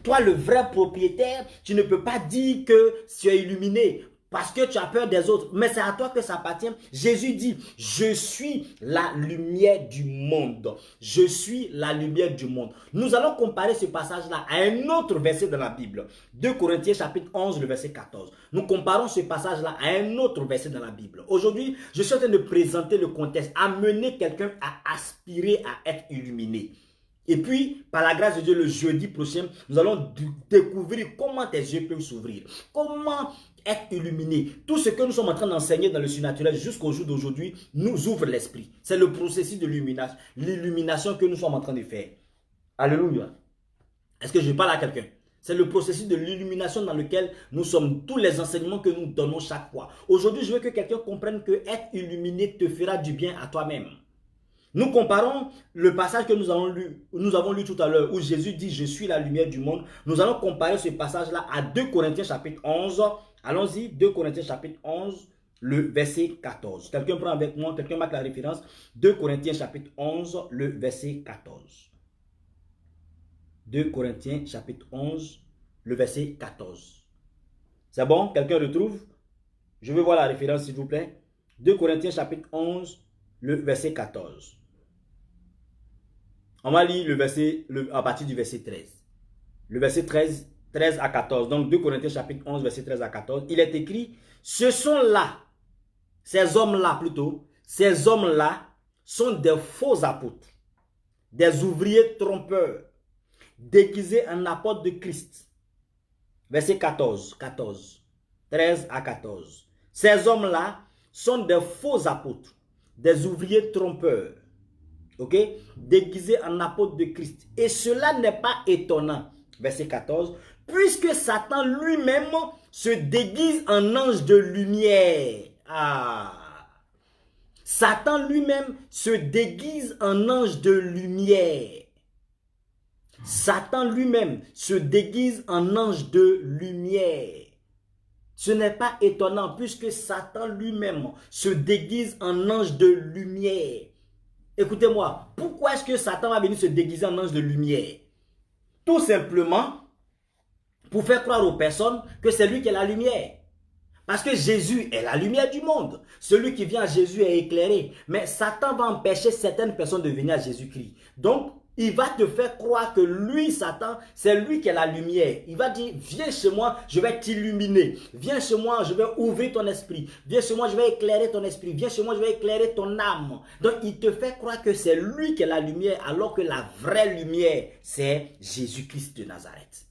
Toi, le vrai propriétaire, tu ne peux pas dire que tu es illuminé. parce que tu as peur des autres, mais c'est à toi que ça appartient. Jésus dit, je suis la lumière du monde. Je suis la lumière du monde. Nous allons comparer ce passage-là à un autre verset de la Bible. 2 Corinthiens chapitre 11, le verset 14. Nous comparons ce passage-là à un autre verset dans la Bible. Aujourd'hui, je suis en train de présenter le contexte, amener quelqu'un à aspirer à être illuminé. Et puis, par la grâce de Dieu, le jeudi prochain, nous allons découvrir comment tes yeux peuvent s'ouvrir. Comment être illuminé. Tout ce que nous sommes en train d'enseigner dans le surnaturel jusqu'au jour d'aujourd'hui nous ouvre l'esprit. C'est le processus de l'illumination que nous sommes en train de faire. Alléluia. Est-ce que je parle à quelqu'un? C'est le processus de l'illumination dans lequel nous sommes, tous les enseignements que nous donnons chaque fois. Aujourd'hui, je veux que quelqu'un comprenne que être illuminé te fera du bien à toi-même. Nous comparons le passage que nous avons lu tout à l'heure où Jésus dit « Je suis la lumière du monde ». Nous allons comparer ce passage-là à 2 Corinthiens chapitre 11. Allons-y, 2 Corinthiens chapitre 11, le verset 14. Quelqu'un prend avec moi, quelqu'un marque la référence. 2 Corinthiens chapitre 11, le verset 14. 2 Corinthiens chapitre 11, le verset 14. C'est bon? Quelqu'un retrouve? Je veux voir la référence s'il vous plaît. 2 Corinthiens chapitre 11, le verset 14. On va lire le verset, à partir du verset 13. Le verset 13 à 14. Donc 2 Corinthiens chapitre 11, verset 13 à 14. Il est écrit, ce sont là, ces hommes-là plutôt, ces hommes-là sont des faux apôtres, des ouvriers trompeurs, déguisés en apôtres de Christ. Verset 14, 13 à 14. Ces hommes-là sont des faux apôtres, des ouvriers trompeurs, ok, déguisés en apôtres de Christ. Et cela n'est pas étonnant. Verset 14. Puisque Satan lui-même se déguise en ange de lumière. Satan lui-même se déguise en ange de lumière. Satan lui-même se déguise en ange de lumière. Ce n'est pas étonnant puisque Satan lui-même se déguise en ange de lumière. Écoutez-moi, pourquoi est-ce que Satan va venir se déguiser en ange de lumière? Tout simplement pour faire croire aux personnes que c'est lui qui est la lumière. Parce que Jésus est la lumière du monde. Celui qui vient à Jésus est éclairé. Mais Satan va empêcher certaines personnes de venir à Jésus-Christ. Donc, il va te faire croire que lui, Satan, c'est lui qui est la lumière. Il va dire, viens chez moi, je vais t'illuminer. Viens chez moi, je vais ouvrir ton esprit. Viens chez moi, je vais éclairer ton esprit. Viens chez moi, je vais éclairer ton âme. Donc, il te fait croire que c'est lui qui est la lumière, alors que la vraie lumière, c'est Jésus-Christ de Nazareth.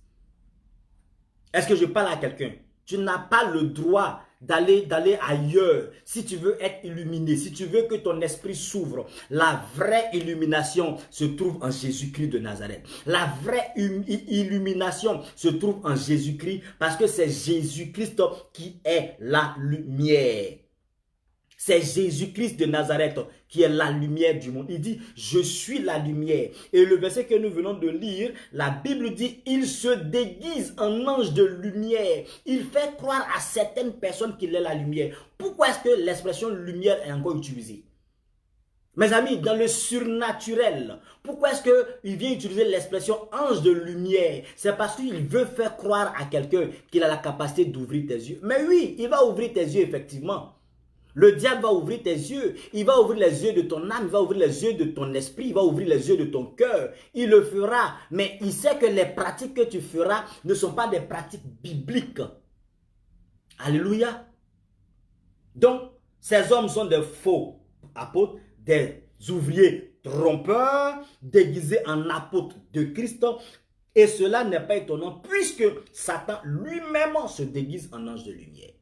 Est-ce que je parle à quelqu'un? Tu n'as pas le droit d'aller ailleurs si tu veux être illuminé, si tu veux que ton esprit s'ouvre. La vraie illumination se trouve en Jésus-Christ de Nazareth. La vraie illumination se trouve en Jésus-Christ parce que c'est Jésus-Christ qui est la lumière. C'est Jésus-Christ de Nazareth qui est la lumière du monde. Il dit, je suis la lumière. Et le verset que nous venons de lire, la Bible dit, il se déguise en ange de lumière. Il fait croire à certaines personnes qu'il est la lumière. Pourquoi est-ce que l'expression lumière est encore utilisée? Mes amis, dans le surnaturel, pourquoi est-ce qu'il vient utiliser l'expression ange de lumière? C'est parce qu'il veut faire croire à quelqu'un qu'il a la capacité d'ouvrir tes yeux. Mais oui, il va ouvrir tes yeux effectivement. Le diable va ouvrir tes yeux, il va ouvrir les yeux de ton âme, il va ouvrir les yeux de ton esprit, il va ouvrir les yeux de ton cœur. Il le fera, mais il sait que les pratiques que tu feras ne sont pas des pratiques bibliques. Alléluia. Donc, ces hommes sont des faux apôtres, des ouvriers trompeurs, déguisés en apôtres de Christ. Et cela n'est pas étonnant puisque Satan lui-même se déguise en ange de lumière.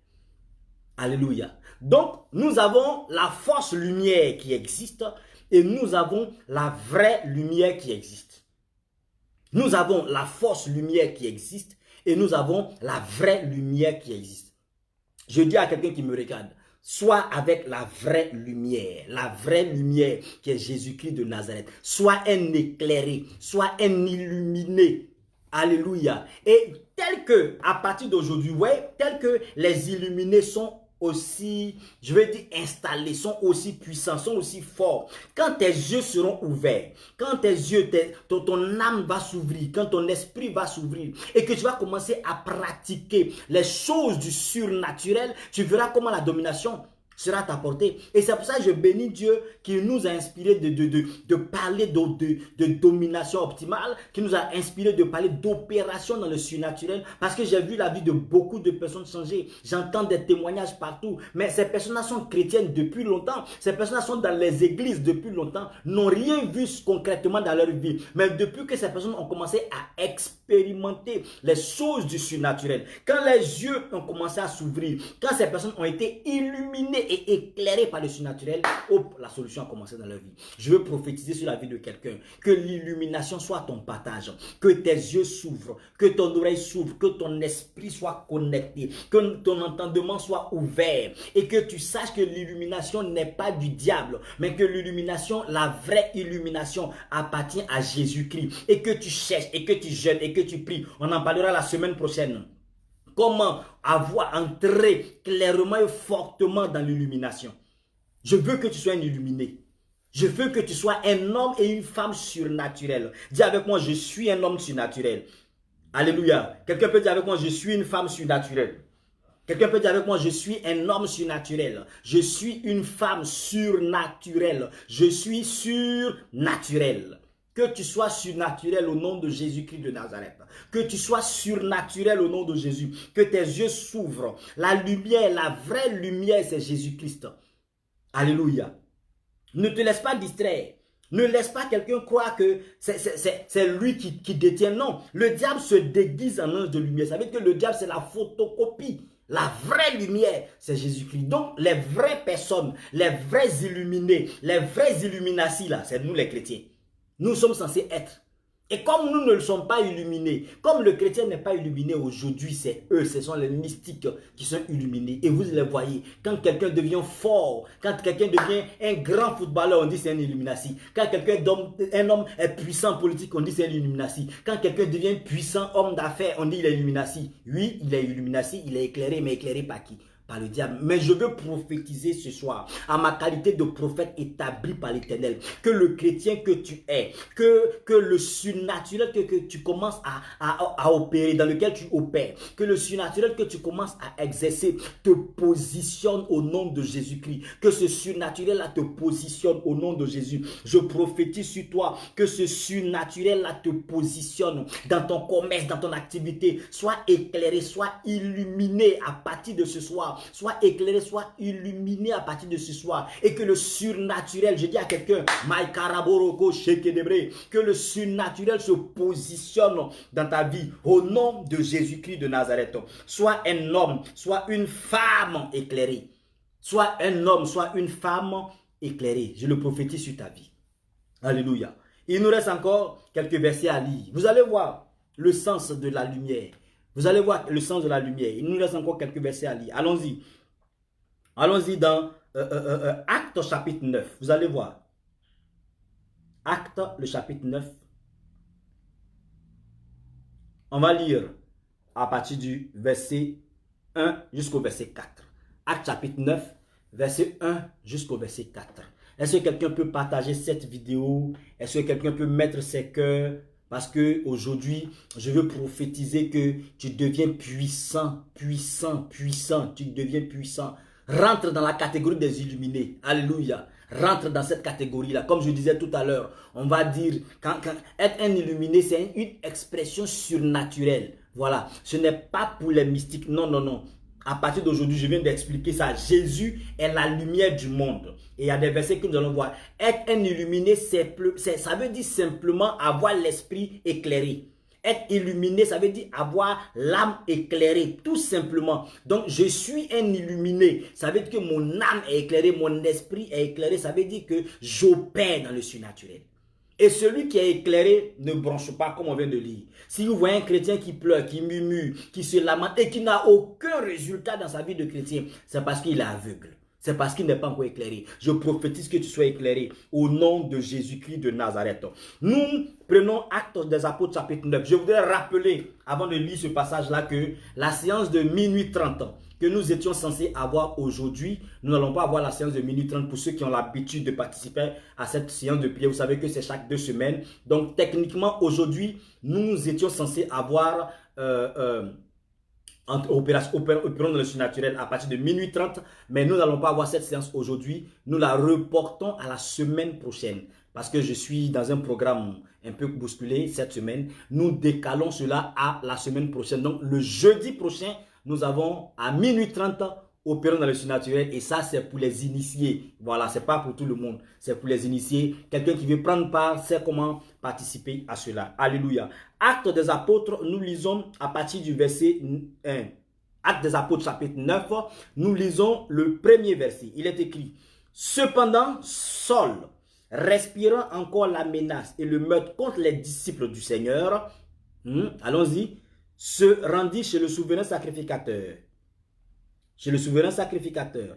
Alléluia. Donc, nous avons la force lumière qui existe et nous avons la vraie lumière qui existe. Nous avons la force lumière qui existe et nous avons la vraie lumière qui existe. Je dis à quelqu'un qui me regarde, sois avec la vraie lumière qui est Jésus-Christ de Nazareth. Sois un éclairé, sois un illuminé. Alléluia. Et tel que, à partir d'aujourd'hui, ouais, tel que les illuminés sont aussi, je vais dire installés, sont aussi puissants, sont aussi forts, quand tes yeux seront ouverts, quand tes yeux, ton âme va s'ouvrir, quand ton esprit va s'ouvrir et que tu vas commencer à pratiquer les choses du surnaturel, tu verras comment la domination sera à ta portée. Et c'est pour ça que je bénis Dieu qui nous a inspiré de parler de domination optimale, qui nous a inspiré de parler d'opération dans le surnaturel, parce que j'ai vu la vie de beaucoup de personnes changer. J'entends des témoignages partout, mais ces personnes-là sont chrétiennes depuis longtemps, ces personnes-là sont dans les églises depuis longtemps, n'ont rien vu concrètement dans leur vie, mais depuis que ces personnes ont commencé à expérimenter les choses du surnaturel, quand les yeux ont commencé à s'ouvrir, quand ces personnes ont été illuminées et éclairé par le surnaturel, hop, la solution a commencé dans leur vie. Je veux prophétiser sur la vie de quelqu'un, que l'illumination soit ton partage, que tes yeux s'ouvrent, que ton oreille s'ouvre, que ton esprit soit connecté, que ton entendement soit ouvert et que tu saches que l'illumination n'est pas du diable, mais que l'illumination, la vraie illumination appartient à Jésus-Christ et que tu cherches et que tu jeûnes et que tu pries. On en parlera la semaine prochaine. Comment avoir entré clairement et fortement dans l'illumination. Je veux que tu sois un illuminé. Je veux que tu sois un homme et une femme surnaturels. Dis avec moi, je suis un homme surnaturel. Alléluia. Quelqu'un peut dire avec moi, je suis une femme surnaturelle. Quelqu'un peut dire avec moi, je suis un homme surnaturel. Je suis une femme surnaturelle. Je suis surnaturel. Que tu sois surnaturel au nom de Jésus-Christ de Nazareth. Que tu sois surnaturel au nom de Jésus. Que tes yeux s'ouvrent. La lumière, la vraie lumière, c'est Jésus-Christ. Alléluia. Ne te laisse pas distraire. Ne laisse pas quelqu'un croire que c'est lui qui détient. Non, le diable se déguise en ange de lumière. Ça veut dire que le diable, c'est la photocopie. La vraie lumière, c'est Jésus-Christ. Donc, les vraies personnes, les vrais illuminés, les vrais illuminatis, là, c'est nous les chrétiens. Nous sommes censés être. Et comme nous ne le sommes pas illuminés, comme le chrétien n'est pas illuminé aujourd'hui, c'est eux, ce sont les mystiques qui sont illuminés. Et vous les voyez, quand quelqu'un devient fort, quand quelqu'un devient un grand footballeur, on dit c'est un illuminati. Quand un homme est puissant politique, on dit c'est un illuminati. Quand quelqu'un devient puissant homme d'affaires, on dit il est illuminati. Oui, il est illuminati, il est éclairé, mais éclairé par qui? Par le diable. Mais je veux prophétiser ce soir, à ma qualité de prophète établi par l'Éternel, que le chrétien que tu es, que le surnaturel que tu commences à opérer, dans lequel tu opères, que le surnaturel que tu commences à exercer te positionne au nom de Jésus-Christ, que ce surnaturel-là te positionne au nom de Jésus. Je prophétise sur toi que ce surnaturel-là te positionne dans ton commerce, dans ton activité, sois éclairé, sois illuminé à partir de ce soir. Soit éclairé, soit illuminé à partir de ce soir. Et que le surnaturel, je dis à quelqu'un, que le surnaturel se positionne dans ta vie au nom de Jésus-Christ de Nazareth. Soit un homme, soit une femme éclairée. Soit un homme, soit une femme éclairée. Je le prophétise sur ta vie. Alléluia. Il nous reste encore quelques versets à lire. Vous allez voir le sens de la lumière. Vous allez voir le sens de la lumière. Il nous reste encore quelques versets à lire. Allons-y. Allons-y dans Actes chapitre 9. Vous allez voir. Actes le chapitre 9. On va lire à partir du verset 1 jusqu'au verset 4. Actes chapitre 9, verset 1 jusqu'au verset 4. Est-ce que quelqu'un peut partager cette vidéo? Est-ce que quelqu'un peut mettre ses cœurs? Parce que aujourd'hui, je veux prophétiser que tu deviens puissant, puissant, puissant. Tu deviens puissant. Rentre dans la catégorie des illuminés. Alléluia. Rentre dans cette catégorie-là. Comme je disais tout à l'heure, on va dire, être un illuminé, c'est une expression surnaturelle. Voilà. Ce n'est pas pour les mystiques. Non, non, non. À partir d'aujourd'hui, je viens d'expliquer ça. Jésus est la lumière du monde. Et il y a des versets que nous allons voir. Être un illuminé, ça veut dire simplement avoir l'esprit éclairé. Être illuminé, ça veut dire avoir l'âme éclairée, tout simplement. Donc, je suis un illuminé. Ça veut dire que mon âme est éclairée, mon esprit est éclairé. Ça veut dire que j'opère dans le surnaturel. Et celui qui est éclairé ne bronche pas comme on vient de lire. Si vous voyez un chrétien qui pleure, qui murmure, qui se lamente et qui n'a aucun résultat dans sa vie de chrétien, c'est parce qu'il est aveugle. C'est parce qu'il n'est pas encore éclairé. Je prophétise que tu sois éclairé au nom de Jésus-Christ de Nazareth. Nous prenons Actes des Apôtres chapitre 9. Je voudrais rappeler, avant de lire ce passage-là, que la séance de minuit 30 que nous étions censés avoir aujourd'hui. Nous n'allons pas avoir la séance de minuit 30 pour ceux qui ont l'habitude de participer à cette séance de prière. Vous savez que c'est chaque 2 semaines. Donc, techniquement, aujourd'hui, nous étions censés avoir opérons dans le surnaturel à partir de minuit 30. Mais nous n'allons pas avoir cette séance aujourd'hui. Nous la reportons à la semaine prochaine. Parce que je suis dans un programme un peu bousculé cette semaine. Nous décalons cela à la semaine prochaine. Donc, le jeudi prochain, nous avons à minuit 30 opérons dans le surnaturel. Et ça, c'est pour les initiés. Voilà, c'est pas pour tout le monde. C'est pour les initiés. Quelqu'un qui veut prendre part sait comment participer à cela. Alléluia. Actes des apôtres, nous lisons à partir du verset 1. Actes des apôtres, chapitre 9. Nous lisons le premier verset. Il est écrit: Cependant, Saul, respirant encore la menace et le meurtre contre les disciples du Seigneur, allons-y, se rendit chez le souverain sacrificateur. Chez le souverain sacrificateur.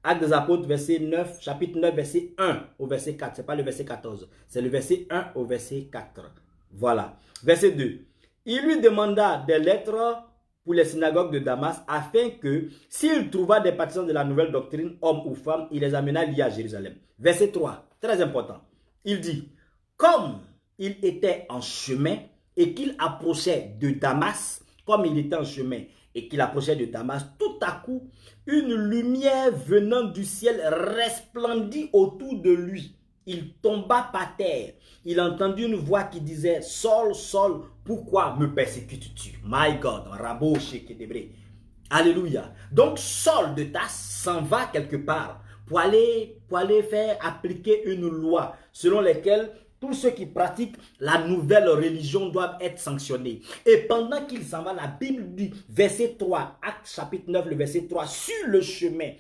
Actes des apôtres, verset 9, chapitre 9, verset 1 au verset 4. Ce n'est pas le verset 14. C'est le verset 1 au verset 4. Voilà. Verset 2. Il lui demanda des lettres pour les synagogues de Damas, afin que, s'il trouva des partisans de la nouvelle doctrine, hommes ou femmes, il les amena liés à Jérusalem. Verset 3. Très important. Il dit: comme il était en chemin et qu'il approchait de Damas, comme il était en chemin et qu'il approchait de Damas, tout à coup, une lumière venant du ciel resplendit autour de lui. Il tomba par terre. Il entendit une voix qui disait: Saul, Saul, pourquoi me persécutes-tu? My God, Rabo Shekedebre. Alléluia. Donc Saul de Tarse s'en va quelque part pour aller faire appliquer une loi selon laquelle tous ceux qui pratiquent la nouvelle religion doivent être sanctionnés. Et pendant qu'il s'en va, la Bible dit, verset 3, Acte chapitre 9, le verset 3, sur le chemin,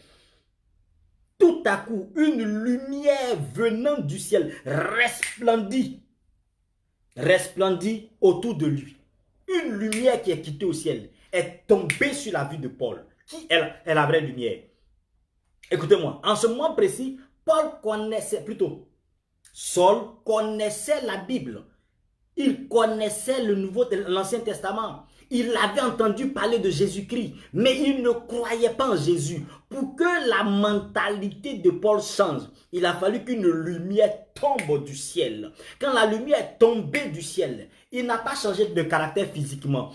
tout à coup, une lumière venant du ciel resplendit autour de lui. Une lumière qui est quittée au ciel est tombée sur la vue de Paul. Qui est la vraie lumière? Écoutez-moi, en ce moment précis, Saul connaissait la Bible. Il connaissait l'Ancien Testament. Il avait entendu parler de Jésus-Christ, mais il ne croyait pas en Jésus. Pour que la mentalité de Paul change, il a fallu qu'une lumière tombe du ciel. Quand la lumière est tombée du ciel, il n'a pas changé de caractère physiquement.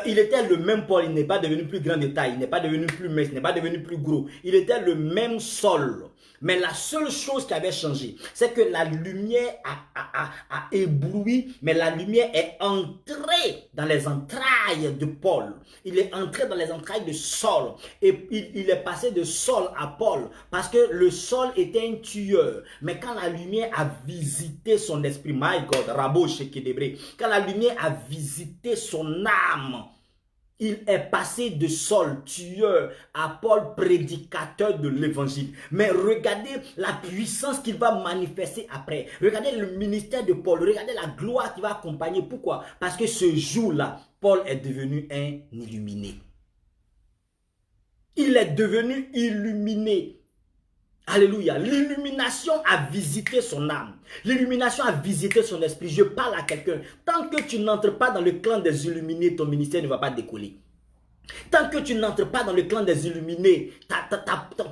Il était le même Paul, il n'est pas devenu plus grand de taille, il n'est pas devenu plus mince, il n'est pas devenu plus gros. Il était le même Saul. Mais la seule chose qui avait changé, c'est que la lumière a ébloui, mais la lumière est entrée dans les entrailles de Paul. Il est entré dans les entrailles de Saul. Et il est passé de Saul à Paul, parce que le Saul était un tueur. Mais quand la lumière a visité son esprit, my God, Rabo Shekedebre, quand la lumière a visité son âme, il est passé de Saul, tueur, à Paul, prédicateur de l'évangile. Mais regardez la puissance qu'il va manifester après. Regardez le ministère de Paul. Regardez la gloire qui va accompagner. Pourquoi? Parce que ce jour-là, Paul est devenu un illuminé. Il est devenu illuminé. Alléluia. L'illumination a visité son âme. L'illumination a visité son esprit. Je parle à quelqu'un. Tant que tu n'entres pas dans le clan des illuminés, ton ministère ne va pas décoller. Tant que tu n'entres pas dans le clan des illuminés,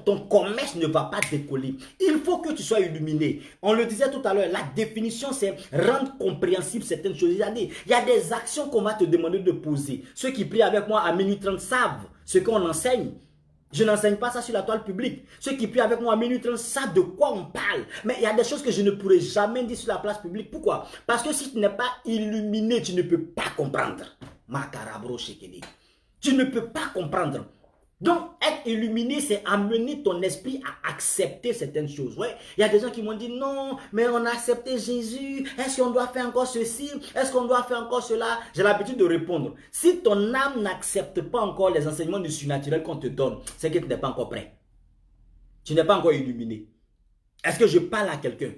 ton commerce ne va pas décoller. Il faut que tu sois illuminé. On le disait tout à l'heure, la définition c'est rendre compréhensible certaines choses. Il y a des actions qu'on va te demander de poser. Ceux qui prient avec moi à minuit 30 savent ce qu'on enseigne. Je n'enseigne pas ça sur la toile publique. Ceux qui prient avec moi à minuit 30 savent de quoi on parle. Mais il y a des choses que je ne pourrais jamais dire sur la place publique. Pourquoi? Parce que si tu n'es pas illuminé, tu ne peux pas comprendre. Makarabro Shekede. Tu ne peux pas comprendre. Donc, être illuminé, c'est amener ton esprit à accepter certaines choses. Ouais, il y a des gens qui m'ont dit, non, mais on a accepté Jésus. Est-ce qu'on doit faire encore ceci? Est-ce qu'on doit faire encore cela? J'ai l'habitude de répondre. Si ton âme n'accepte pas encore les enseignements du surnaturel qu'on te donne, c'est que tu n'es pas encore prêt. Tu n'es pas encore illuminé. Est-ce que je parle à quelqu'un?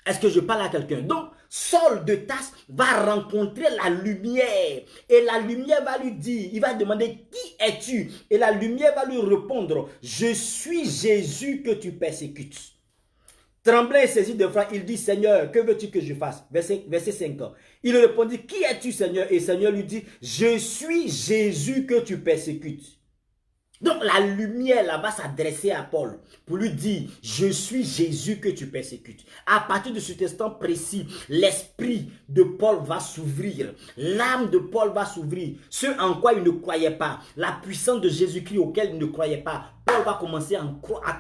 Est-ce que je parle à quelqu'un? Donc, Saul de Tarse va rencontrer la lumière. Et la lumière va lui dire, il va demander, qui es-tu? Et la lumière va lui répondre, je suis Jésus que tu persécutes. Tremblant et saisi de foi, il dit, Seigneur, que veux-tu que je fasse? Verset 5. Il répondit, qui es-tu, Seigneur? Et Seigneur lui dit, je suis Jésus que tu persécutes. Donc la lumière là va s'adresser à Paul pour lui dire, je suis Jésus que tu persécutes. À partir de cet instant précis, l'esprit de Paul va s'ouvrir, l'âme de Paul va s'ouvrir. Ce en quoi il ne croyait pas, la puissance de Jésus-Christ auquel il ne croyait pas, Paul va commencer à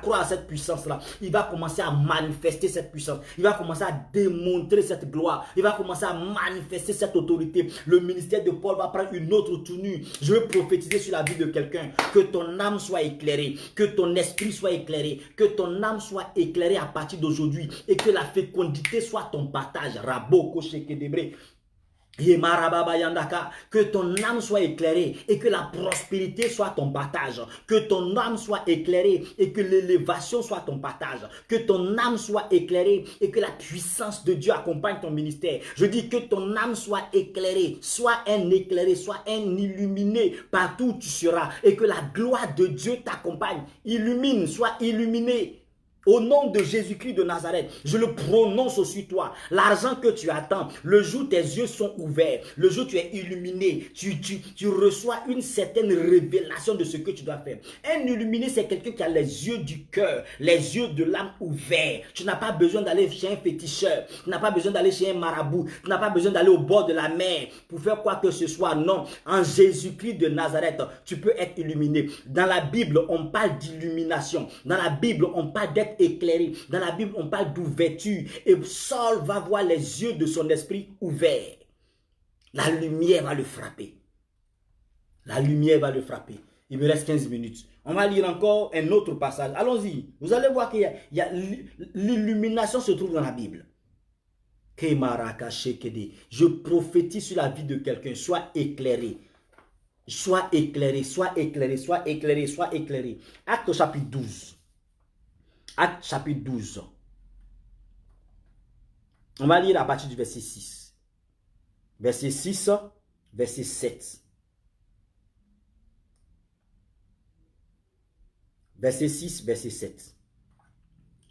croire à cette puissance-là. Il va commencer à manifester cette puissance. Il va commencer à démontrer cette gloire. Il va commencer à manifester cette autorité. Le ministère de Paul va prendre une autre tournure. Je veux prophétiser sur la vie de quelqu'un. Que ton âme soit éclairée. Que ton esprit soit éclairé. Que ton âme soit éclairée à partir d'aujourd'hui. Et que la fécondité soit ton partage. Rabo Koshekedebre. Que ton âme soit éclairée et que la prospérité soit ton partage. Que ton âme soit éclairée et que l'élévation soit ton partage. Que ton âme soit éclairée et que la puissance de Dieu accompagne ton ministère. Je dis que ton âme soit éclairée, soit un éclairé, soit un illuminé partout où tu seras et que la gloire de Dieu t'accompagne. Illumine, sois illuminé. Au nom de Jésus-Christ de Nazareth, je le prononce sur toi. L'argent que tu attends, le jour où tes yeux sont ouverts, le jour où tu es illuminé, tu reçois une certaine révélation de ce que tu dois faire. Un illuminé, c'est quelqu'un qui a les yeux du cœur, les yeux de l'âme ouverts. Tu n'as pas besoin d'aller chez un féticheur, tu n'as pas besoin d'aller chez un marabout, tu n'as pas besoin d'aller au bord de la mer pour faire quoi que ce soit. Non, en Jésus-Christ de Nazareth, tu peux être illuminé. Dans la Bible, on parle d'illumination. Dans la Bible, on parle d'être éclairé. Dans la Bible, on parle d'ouverture. Et Saul va voir les yeux de son esprit ouverts. La lumière va le frapper. La lumière va le frapper. Il me reste 15 minutes. On va lire encore un autre passage. Allons-y. Vous allez voir qu'il y a l'illumination se trouve dans la Bible. Je prophétise sur la vie de quelqu'un. Sois éclairé. Sois éclairé, sois éclairé, sois éclairé, sois éclairé. Acte chapitre 12. Acte chapitre 12. On va lire à partir du verset 6. Verset 6, verset 7. Verset 6, verset 7.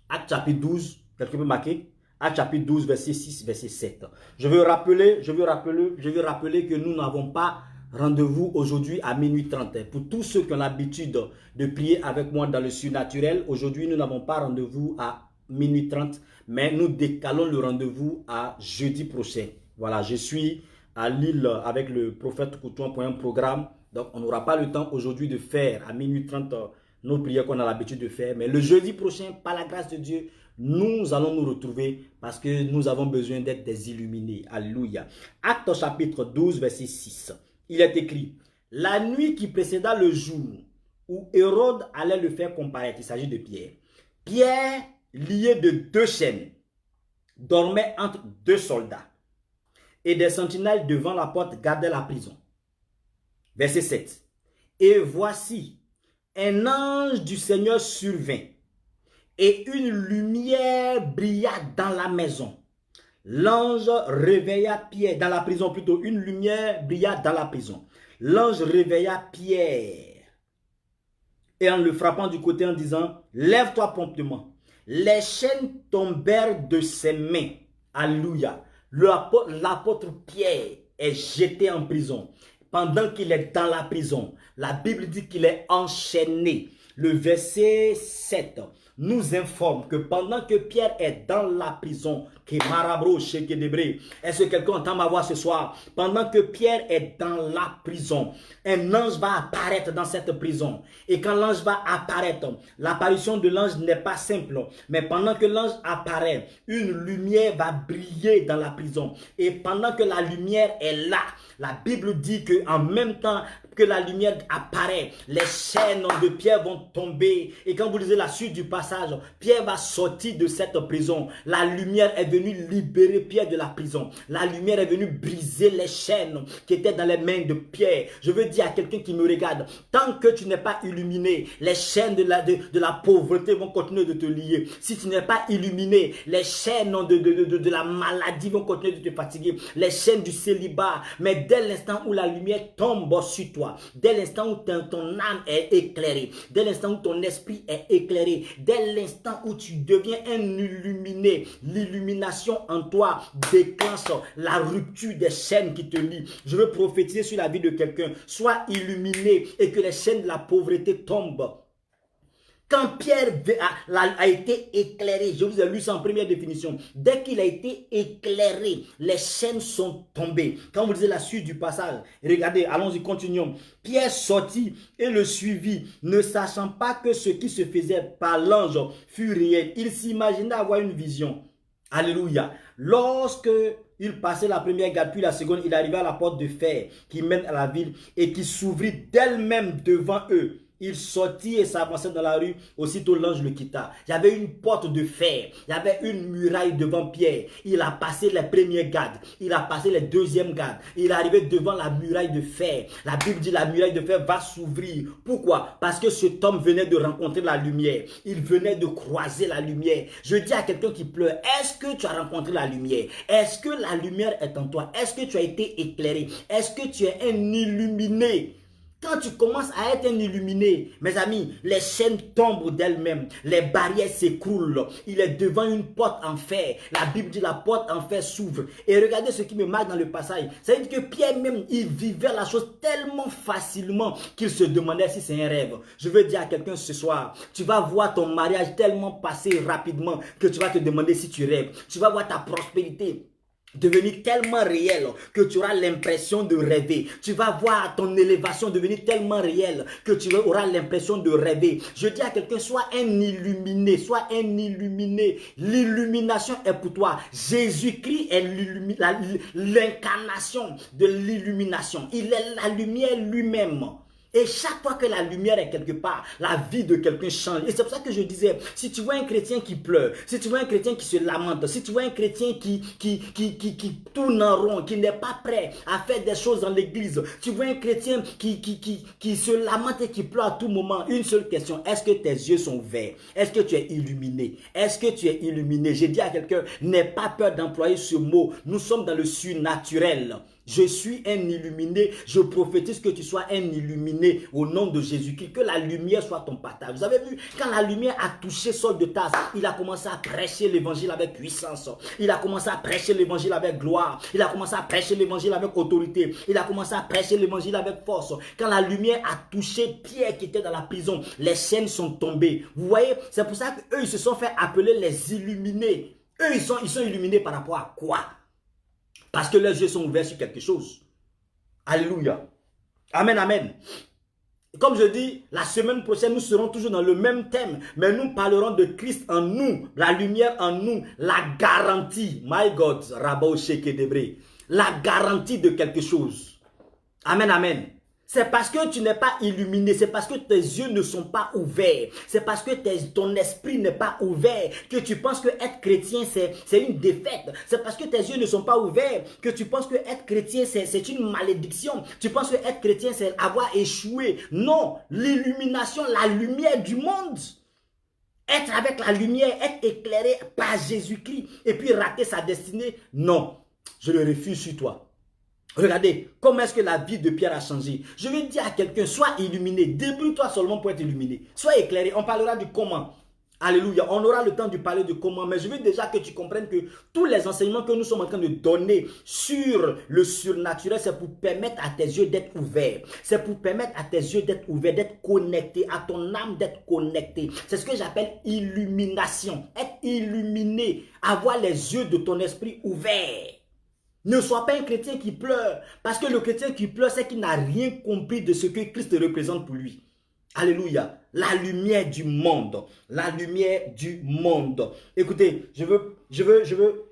Acte chapitre 12, quelqu'un peut marquer? Acte chapitre 12, verset 6, verset 7. Je veux rappeler que nous n'avons pas rendez-vous aujourd'hui à minuit 30. Pour tous ceux qui ont l'habitude de prier avec moi dans le surnaturel, aujourd'hui nous n'avons pas rendez-vous à minuit 30, mais nous décalons le rendez-vous à jeudi prochain. Voilà, je suis à Lille avec le prophète Couton pour un programme. Donc on n'aura pas le temps aujourd'hui de faire à minuit 30 nos prières qu'on a l'habitude de faire. Mais le jeudi prochain, par la grâce de Dieu, nous allons nous retrouver parce que nous avons besoin d'être des illuminés. Alléluia. Acte chapitre 12, verset 6. Il est écrit, la nuit qui précéda le jour où Hérode allait le faire comparaître, il s'agit de Pierre. Pierre, lié de 2 chaînes, dormait entre 2 soldats et des sentinelles devant la porte gardaient la prison. Verset 7. Et voici, un ange du Seigneur survint et une lumière brilla dans la maison. L'ange réveilla Pierre, dans la prison plutôt, une lumière brilla dans la prison. L'ange réveilla Pierre et en le frappant du côté en disant, lève-toi promptement. Les chaînes tombèrent de ses mains. Alléluia. L'apôtre Pierre est jeté en prison. Pendant qu'il est dans la prison, la Bible dit qu'il est enchaîné. Le verset 7 nous informe que pendant que Pierre est dans la prison, est-ce que quelqu'un entend ma voix ce soir? Pendant que Pierre est dans la prison, un ange va apparaître dans cette prison. Et quand l'ange va apparaître, l'apparition de l'ange n'est pas simple. Mais pendant que l'ange apparaît, une lumière va briller dans la prison. Et pendant que la lumière est là, la Bible dit qu'en même temps que la lumière apparaît, les chaînes de Pierre vont tomber. Et quand vous lisez la suite du passage, Pierre va sortir de cette prison. La lumière est venue libérer Pierre de la prison. La lumière est venue briser les chaînes qui étaient dans les mains de Pierre. Je veux dire à quelqu'un qui me regarde, tant que tu n'es pas illuminé, les chaînes de la pauvreté vont continuer de te lier. Si tu n'es pas illuminé, les chaînes de la maladie vont continuer de te fatiguer. Les chaînes du célibat. Mais dès l'instant où la lumière tombe sur toi, dès l'instant où ton âme est éclairée, dès l'instant où ton esprit est éclairé, dès l'instant où tu deviens un illuminé, l'illumination en toi déclenche la rupture des chaînes qui te lient. Je veux prophétiser sur la vie de quelqu'un. Sois illuminé et que les chaînes de la pauvreté tombent. Quand Pierre a été éclairé, je vous ai lu ça en première définition, dès qu'il a été éclairé, les chaînes sont tombées. Quand vous lisez la suite du passage, regardez, allons-y, continuons. Pierre sortit et le suivit, ne sachant pas que ce qui se faisait par l'ange fut réel. Il s'imaginait avoir une vision. Alléluia. Lorsque il passait la première garde, puis la seconde, il arrivait à la porte de fer qui mène à la ville et qui s'ouvrit d'elle-même devant eux. Il sortit et s'avançait dans la rue. Aussitôt l'ange le quitta. Il y avait une porte de fer. Il y avait une muraille devant Pierre. Il a passé les premières gardes. Il a passé les deuxièmes gardes. Il est arrivé devant la muraille de fer. La Bible dit la muraille de fer va s'ouvrir. Pourquoi? Parce que cet homme venait de rencontrer la lumière. Il venait de croiser la lumière. Je dis à quelqu'un qui pleure, est-ce que tu as rencontré la lumière? Est-ce que la lumière est en toi? Est-ce que tu as été éclairé? Est-ce que tu es un illuminé? Quand tu commences à être un illuminé, mes amis, les chaînes tombent d'elles-mêmes, les barrières s'écroulent. Il est devant une porte en fer. La Bible dit la porte en fer s'ouvre. Et regardez ce qui me marque dans le passage. Ça veut dire que Pierre même, il vivait la chose tellement facilement qu'il se demandait si c'est un rêve. Je veux dire à quelqu'un ce soir, tu vas voir ton mariage tellement passer rapidement que tu vas te demander si tu rêves. Tu vas voir ta prospérité devenir tellement réel que tu auras l'impression de rêver. Tu vas voir ton élévation devenir tellement réelle que tu auras l'impression de rêver. Je dis à quelqu'un, sois un illuminé, sois un illuminé. L'illumination est pour toi. Jésus-Christ est l'incarnation de l'illumination. Il est la lumière lui-même. Et chaque fois que la lumière est quelque part, la vie de quelqu'un change. Et c'est pour ça que je disais, si tu vois un chrétien qui pleure, si tu vois un chrétien qui se lamente, si tu vois un chrétien qui tourne en rond, qui n'est pas prêt à faire des choses dans l'église, tu vois un chrétien qui se lamente et qui pleure à tout moment, une seule question, est-ce que tes yeux sont ouverts? Est-ce que tu es illuminé? Est-ce que tu es illuminé? J'ai dit à quelqu'un, n'aie pas peur d'employer ce mot. Nous sommes dans le surnaturel. Je suis un illuminé, je prophétise que tu sois un illuminé au nom de Jésus-Christ, que la lumière soit ton partage. Vous avez vu, quand la lumière a touché Saul de Tarse, il a commencé à prêcher l'évangile avec puissance, il a commencé à prêcher l'évangile avec gloire, il a commencé à prêcher l'évangile avec autorité, il a commencé à prêcher l'évangile avec force. Quand la lumière a touché Pierre qui était dans la prison, les chaînes sont tombées. Vous voyez, c'est pour ça qu'eux, ils se sont fait appeler les illuminés. Eux, ils sont illuminés par rapport à quoi? Parce que leurs yeux sont ouverts sur quelque chose. Alléluia. Amen, amen. Comme je dis, la semaine prochaine, nous serons toujours dans le même thème. Mais nous parlerons de Christ en nous, la lumière en nous, la garantie. My God, Rabba Sheke Debre. La garantie de quelque chose. Amen, amen. C'est parce que tu n'es pas illuminé, c'est parce que tes yeux ne sont pas ouverts, c'est parce que ton esprit n'est pas ouvert que tu penses que être chrétien c'est une défaite. C'est parce que tes yeux ne sont pas ouverts que tu penses que être chrétien c'est une malédiction. Tu penses que être chrétien c'est avoir échoué. Non, l'illumination, la lumière du monde. Être avec la lumière, être éclairé par Jésus-Christ et puis rater sa destinée. Non, je le refuse sur toi. Regardez, comment est-ce que la vie de Pierre a changé. Je vais dire à quelqu'un, sois illuminé. Débrouille-toi seulement pour être illuminé. Sois éclairé. On parlera du comment. Alléluia. On aura le temps de parler de comment. Mais je veux déjà que tu comprennes que tous les enseignements que nous sommes en train de donner sur le surnaturel, c'est pour permettre à tes yeux d'être ouverts. C'est pour permettre à tes yeux d'être ouverts, d'être connectés, à ton âme d'être connectée. C'est ce que j'appelle illumination. Être illuminé. Avoir les yeux de ton esprit ouverts. Ne sois pas un chrétien qui pleure. Parce que le chrétien qui pleure, c'est qu'il n'a rien compris de ce que Christ représente pour lui. Alléluia. La lumière du monde. La lumière du monde. Écoutez, je veux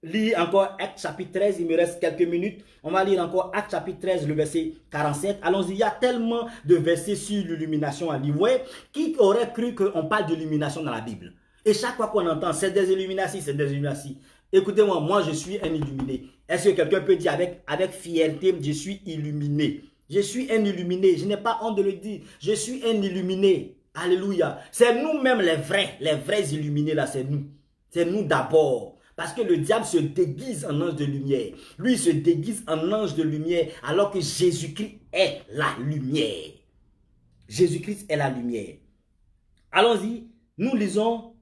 lire encore Actes chapitre 13. Il me reste quelques minutes. On va lire encore Actes chapitre 13, le verset 47. Allons-y. Il y a tellement de versets sur l'illumination à lire. Ouais, qui aurait cru qu'on parle d'illumination dans la Bible? Et chaque fois qu'on entend, c'est des illuminations, c'est des illuminations. Écoutez-moi, moi je suis un illuminé. Est-ce que quelqu'un peut dire avec fierté, je suis illuminé? Je suis un illuminé, je n'ai pas honte de le dire. Je suis un illuminé. Alléluia. C'est nous-mêmes les vrais illuminés là, c'est nous. C'est nous d'abord. Parce que le diable se déguise en ange de lumière. Lui, il se déguise en ange de lumière alors que Jésus-Christ est la lumière. Jésus-Christ est la lumière. Allons-y, nous lisons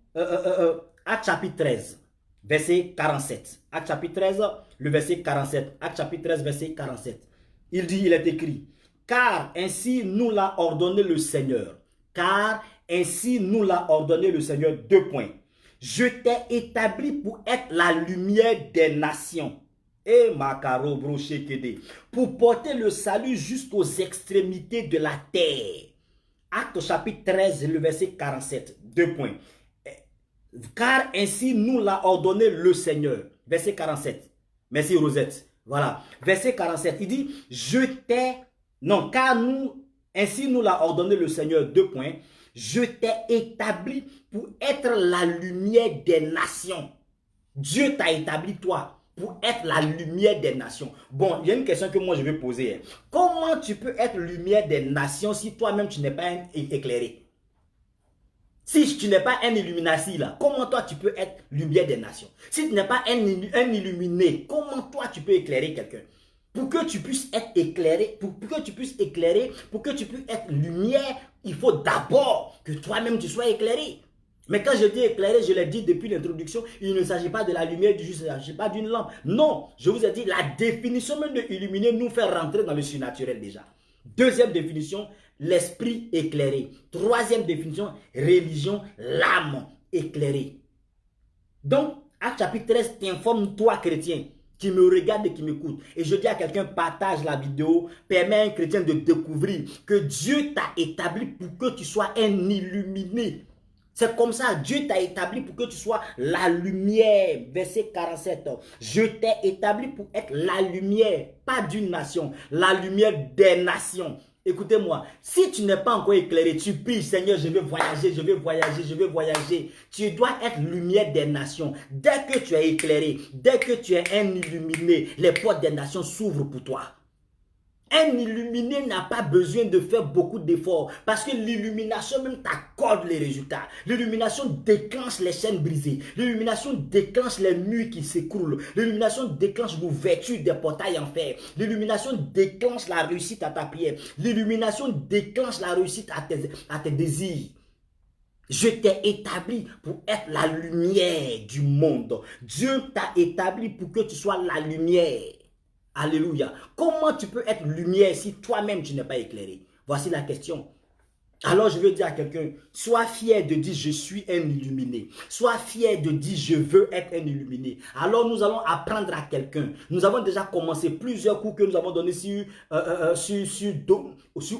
Actes chapitre 13, verset 47. Actes chapitre 13, le verset 47. Actes chapitre 13, verset 47. Il est écrit, car ainsi nous l'a ordonné le Seigneur. Car ainsi nous l'a ordonné le Seigneur. 2 points. Je t'ai établi pour être la lumière des nations. Et Makaro Brochekede. Pour porter le salut jusqu'aux extrémités de la terre. Acte chapitre 13, le verset 47. 2 points. Car ainsi nous l'a ordonné le Seigneur. Verset 47. Merci Rosette. Voilà. Verset 47. Il dit, je t'ai... Non, car nous... Ainsi nous l'a ordonné le Seigneur. 2 points. Je t'ai établi pour être la lumière des nations. Dieu t'a établi toi pour être la lumière des nations. Bon, il y a une question que moi je vais poser. Comment tu peux être lumière des nations si toi-même tu n'es pas éclairé? Si tu n'es pas un illuminaci là, comment toi tu peux être lumière des nations? Si tu n'es pas un illuminé, comment toi tu peux éclairer quelqu'un? Pour que tu puisses être éclairé, pour que tu puisses éclairer, pour que tu puisses être lumière, il faut d'abord que toi-même tu sois éclairé. Mais quand je dis éclairé, je l'ai dit depuis l'introduction, il ne s'agit pas de la lumière du jour, il ne s'agit pas d'une lampe. Non, je vous ai dit, la définition même de illuminer nous fait rentrer dans le surnaturel déjà. Deuxième définition, l'esprit éclairé. Troisième définition, religion, l'âme éclairée. Donc, Acte chapitre 13 t'informe, toi chrétien, qui me regarde et qui m'écoute. Et je dis à quelqu'un, partage la vidéo, permets à un chrétien de découvrir que Dieu t'a établi pour que tu sois un illuminé. C'est comme ça, Dieu t'a établi pour que tu sois la lumière. Verset 47. Je t'ai établi pour être la lumière, pas d'une nation, la lumière des nations. Écoutez-moi, si tu n'es pas encore éclairé, tu pries, Seigneur, je vais voyager, je vais voyager, je vais voyager. Tu dois être lumière des nations. Dès que tu es éclairé, dès que tu es un illuminé, les portes des nations s'ouvrent pour toi. Un illuminé n'a pas besoin de faire beaucoup d'efforts parce que l'illumination même t'accorde les résultats. L'illumination déclenche les chaînes brisées. L'illumination déclenche les murs qui s'écroulent. L'illumination déclenche l'ouverture des portails en fer. L'illumination déclenche la réussite à ta prière. L'illumination déclenche la réussite à tes désirs. Je t'ai établi pour être la lumière du monde. Dieu t'a établi pour que tu sois la lumière. Alléluia. Comment tu peux être lumière si toi-même tu n'es pas éclairé? Voici la question. Alors je veux dire à quelqu'un, sois fier de dire je suis un illuminé. Sois fier de dire je veux être un illuminé. Alors nous allons apprendre à quelqu'un. Nous avons déjà commencé plusieurs cours que nous avons donnés sur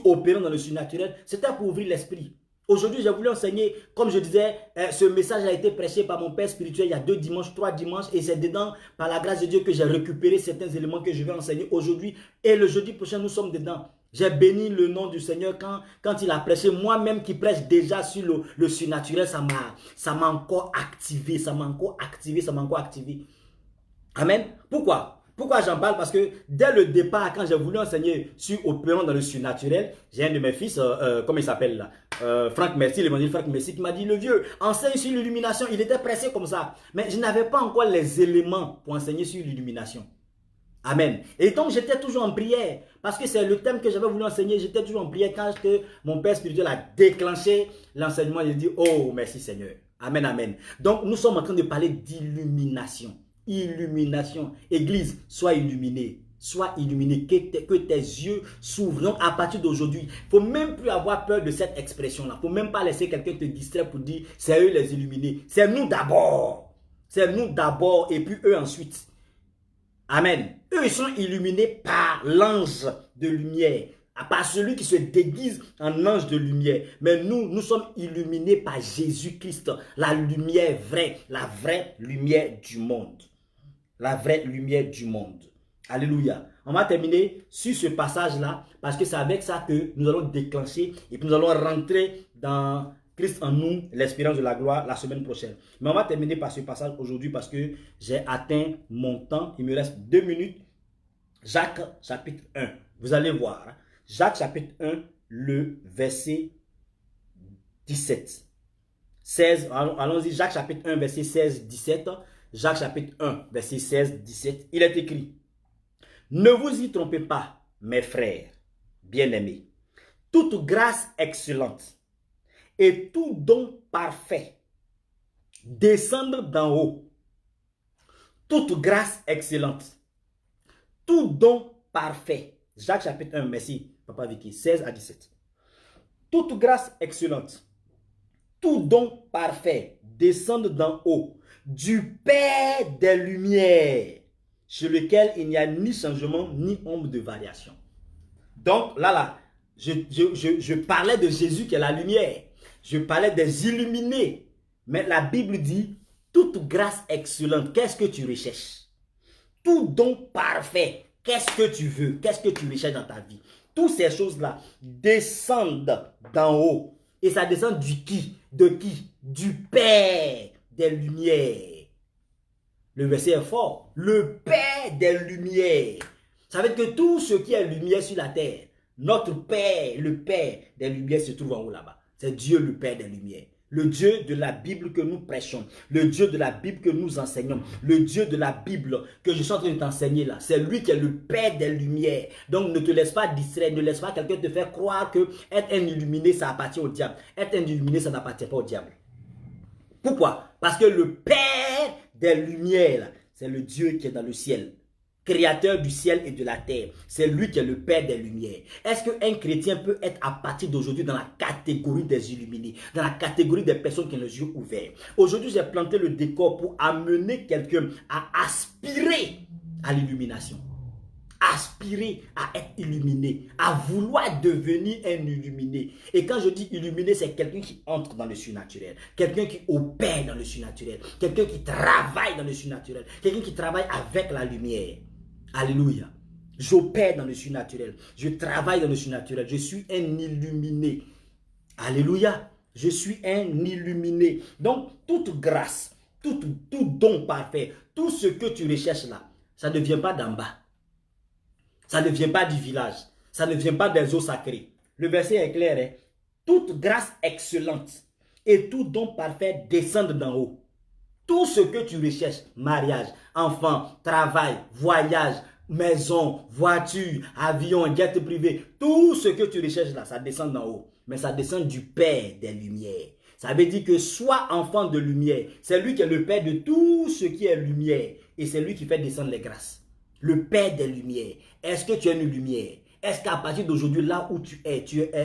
opérant dans le surnaturel. C'était pour ouvrir l'esprit. Aujourd'hui, j'ai voulu enseigner, comme je disais, ce message a été prêché par mon père spirituel il y a 2 dimanches, 3 dimanches, et c'est dedans, par la grâce de Dieu, que j'ai récupéré certains éléments que je vais enseigner aujourd'hui. Et le jeudi prochain, nous sommes dedans. J'ai béni le nom du Seigneur quand il a prêché. Moi-même qui prêche déjà sur le surnaturel, ça m'a encore activé, ça m'a encore activé. Amen. Pourquoi? Pourquoi j'en parle? Parce que dès le départ, quand j'ai voulu enseigner sur opérant dans le surnaturel, j'ai un de mes fils, comment il s'appelle là, Franck Merci, l'évangile Franck Merci, qui m'a dit, le vieux, enseigne sur l'illumination. Il était pressé comme ça. Mais je n'avais pas encore les éléments pour enseigner sur l'illumination. Amen. Et donc j'étais toujours en prière. Parce que c'est le thème que j'avais voulu enseigner. J'étais toujours en prière quand mon père spirituel a déclenché l'enseignement. Il dit, oh merci Seigneur. Amen, amen. Donc nous sommes en train de parler d'illumination. Illumination. Église, sois illuminé. Sois illuminé, que tes yeux s'ouvrent. Donc à partir d'aujourd'hui, il ne faut même plus avoir peur de cette expression-là. Il ne faut même pas laisser quelqu'un te distraire pour dire, c'est eux les illuminés. C'est nous d'abord. C'est nous d'abord et puis eux ensuite. Amen. Eux, ils sont illuminés par l'ange de lumière. Par celui qui se déguise en ange de lumière. Mais nous sommes illuminés par Jésus-Christ. La lumière vraie. La vraie lumière du monde. La vraie lumière du monde. Alléluia. On va terminer sur ce passage-là. Parce que c'est avec ça que nous allons déclencher. Et puis nous allons rentrer dans Christ en nous, l'espérance de la gloire, la semaine prochaine. Mais on va terminer par ce passage aujourd'hui parce que j'ai atteint mon temps. Il me reste 2 minutes. Jacques chapitre 1. Vous allez voir. Jacques chapitre 1, le verset 17. 16. Allons-y. Jacques chapitre 1, verset 16, 17. Jacques chapitre 1, verset 16, 17. Il est écrit. Ne vous y trompez pas, mes frères bien-aimés. toute grâce excellente et tout don parfait descendent d'en haut. Toute grâce excellente, tout don parfait. Jacques chapitre 1, merci, Papa Vicky, 16 à 17. Toute grâce excellente, tout don parfait descendent d'en haut, du Père des Lumières, sur lequel il n'y a ni changement, ni ombre de variation. Donc, je parlais de Jésus qui est la lumière. Je parlais des illuminés. Mais la Bible dit, toute grâce excellente, qu'est-ce que tu recherches? Tout don parfait, qu'est-ce que tu veux? Qu'est-ce que tu recherches dans ta vie? Toutes ces choses-là descendent d'en haut. Et ça descend du qui? De qui? Du Père des Lumières. Le verset est fort. Le Père des Lumières. Ça veut dire que tout ce qui est lumière sur la terre, notre Père, le Père des Lumières se trouve en haut là-bas. C'est Dieu le Père des Lumières. Le Dieu de la Bible que nous prêchons, le Dieu de la Bible que nous enseignons, le Dieu de la Bible que je suis en train de t'enseigner là, c'est lui qui est le Père des Lumières. Donc ne te laisse pas distraire, ne laisse pas quelqu'un te faire croire que être un illuminé ça appartient au diable. Être un illuminé ça n'appartient pas au diable. Pourquoi? Parce que le Père des Lumières, c'est le Dieu qui est dans le ciel. Créateur du ciel et de la terre. C'est lui qui est le Père des Lumières. Est-ce qu'un chrétien peut être à partir d'aujourd'hui dans la catégorie des illuminés, dans la catégorie des personnes qui ont les yeux ouverts? Aujourd'hui, j'ai planté le décor pour amener quelqu'un à aspirer à l'illumination. Aspirer à être illuminé, à vouloir devenir un illuminé. Et quand je dis illuminé, c'est quelqu'un qui entre dans le surnaturel, quelqu'un qui opère dans le surnaturel, quelqu'un qui travaille dans le surnaturel, quelqu'un qui travaille avec la lumière. Alléluia. J'opère dans le surnaturel, je travaille dans le surnaturel, je suis un illuminé. Alléluia. Je suis un illuminé. Donc, toute grâce, tout don parfait, tout ce que tu recherches là, ça ne vient pas d'en bas. Ça ne vient pas du village. Ça ne vient pas des eaux sacrées. Le verset est clair. Hein? Toute grâce excellente et tout don parfait descendent d'en haut. Tout ce que tu recherches, mariage, enfant, travail, voyage, maison, voiture, avion, jet privé, tout ce que tu recherches là, ça descend d'en haut. Mais ça descend du Père des Lumières. Ça veut dire que sois enfant de lumière. C'est lui qui est le Père de tout ce qui est lumière. Et c'est lui qui fait descendre les grâces. Le Père des Lumières. Est-ce que tu es une lumière? Est-ce qu'à partir d'aujourd'hui, là où tu es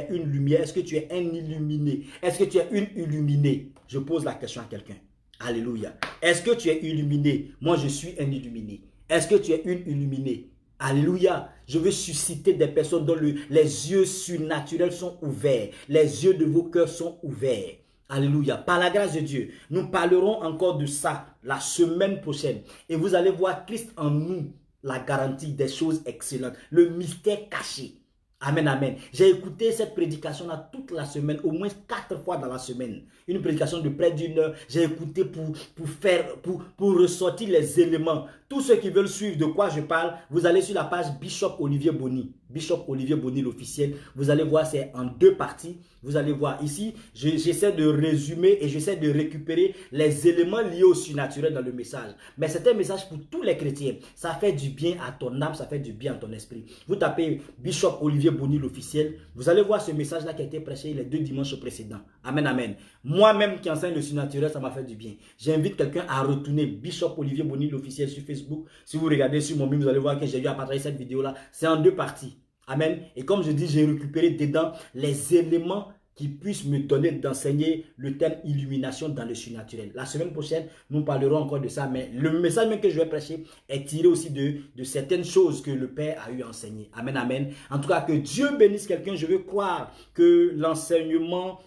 une lumière? Est-ce que tu es un illuminé? Est-ce que tu es une illuminée? Je pose la question à quelqu'un. Alléluia. Est-ce que tu es illuminé? Moi, je suis un illuminé. Est-ce que tu es une illuminée? Alléluia. Je veux susciter des personnes dont les yeux surnaturels sont ouverts. Les yeux de vos cœurs sont ouverts. Alléluia. Par la grâce de Dieu, nous parlerons encore de ça la semaine prochaine. Et vous allez voir Christ en nous, la garantie des choses excellentes. Le mystère caché. Amen, amen. J'ai écouté cette prédication-là toute la semaine, au moins 4 fois dans la semaine. Une prédication de près d'une heure. J'ai écouté pour ressortir les éléments. Tous ceux qui veulent suivre de quoi je parle, vous allez sur la page Bishop Olivier Boni. Bishop Olivier Boni, l'officiel. Vous allez voir, c'est en 2 parties. Vous allez voir ici, j'essaie de résumer et j'essaie de récupérer les éléments liés au surnaturel dans le message. Mais c'est un message pour tous les chrétiens. Ça fait du bien à ton âme, ça fait du bien à ton esprit. Vous tapez Bishop Olivier Boni, l'officiel. Vous allez voir ce message-là qui a été prêché les 2 dimanches précédents. Amen, amen. Moi-même qui enseigne le surnaturel, ça m'a fait du bien. J'invite quelqu'un à retourner Bishop Olivier Boni, l'officiel sur Facebook. Si vous regardez sur mon mur, vous allez voir que j'ai eu à partager cette vidéo-là. C'est en 2 parties. Amen. Et comme je dis, j'ai récupéré dedans les éléments qui puissent me donner d'enseigner le thème illumination dans le surnaturel. La semaine prochaine, nous parlerons encore de ça, mais le message même que je vais prêcher est tiré aussi de certaines choses que le Père a eu à enseigner. Amen, amen. En tout cas, que Dieu bénisse quelqu'un. Je veux croire que l'enseignement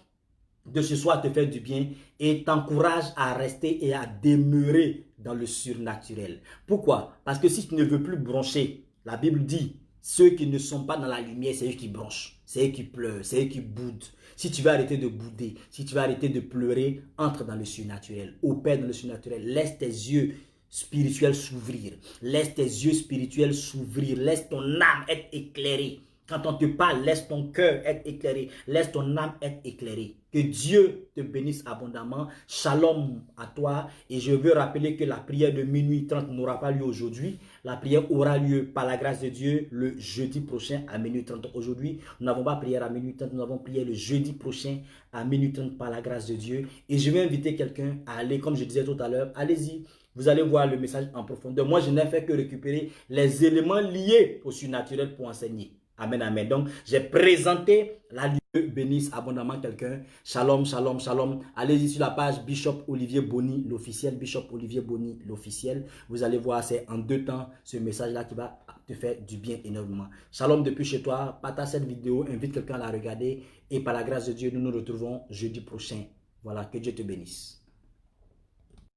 de ce soir te fait du bien et t'encourage à rester et à demeurer dans le surnaturel. Pourquoi? Parce que si tu ne veux plus broncher, la Bible dit, ceux qui ne sont pas dans la lumière, c'est eux qui bronchent, c'est eux qui pleurent, c'est eux qui boudent. Si tu veux arrêter de bouder, si tu veux arrêter de pleurer, entre dans le surnaturel. Opère dans le surnaturel. Laisse tes yeux spirituels s'ouvrir. Laisse tes yeux spirituels s'ouvrir. Laisse ton âme être éclairée. Quand on te parle, laisse ton cœur être éclairé. Laisse ton âme être éclairée. Que Dieu te bénisse abondamment. Shalom à toi. Et je veux rappeler que la prière de minuit 30 n'aura pas lieu aujourd'hui. La prière aura lieu par la grâce de Dieu le jeudi prochain à minuit 30. Aujourd'hui, nous n'avons pas prière à minuit 30. Nous avons prié le jeudi prochain à minuit 30 par la grâce de Dieu. Et je vais inviter quelqu'un à aller, comme je disais tout à l'heure, allez-y. Vous allez voir le message en profondeur. Moi, je n'ai fait que récupérer les éléments liés au surnaturel pour enseigner. Amen, amen. Donc, j'ai présenté la Dieu bénisse abondamment quelqu'un. Shalom, shalom, shalom. Allez-y sur la page Bishop Olivier Boni, l'officiel. Bishop Olivier Boni, l'officiel. Vous allez voir, c'est en 2 temps ce message-là qui va te faire du bien énormément. Shalom depuis chez toi. Partage cette vidéo, invite quelqu'un à la regarder. Et par la grâce de Dieu, nous nous retrouvons jeudi prochain. Voilà, que Dieu te bénisse.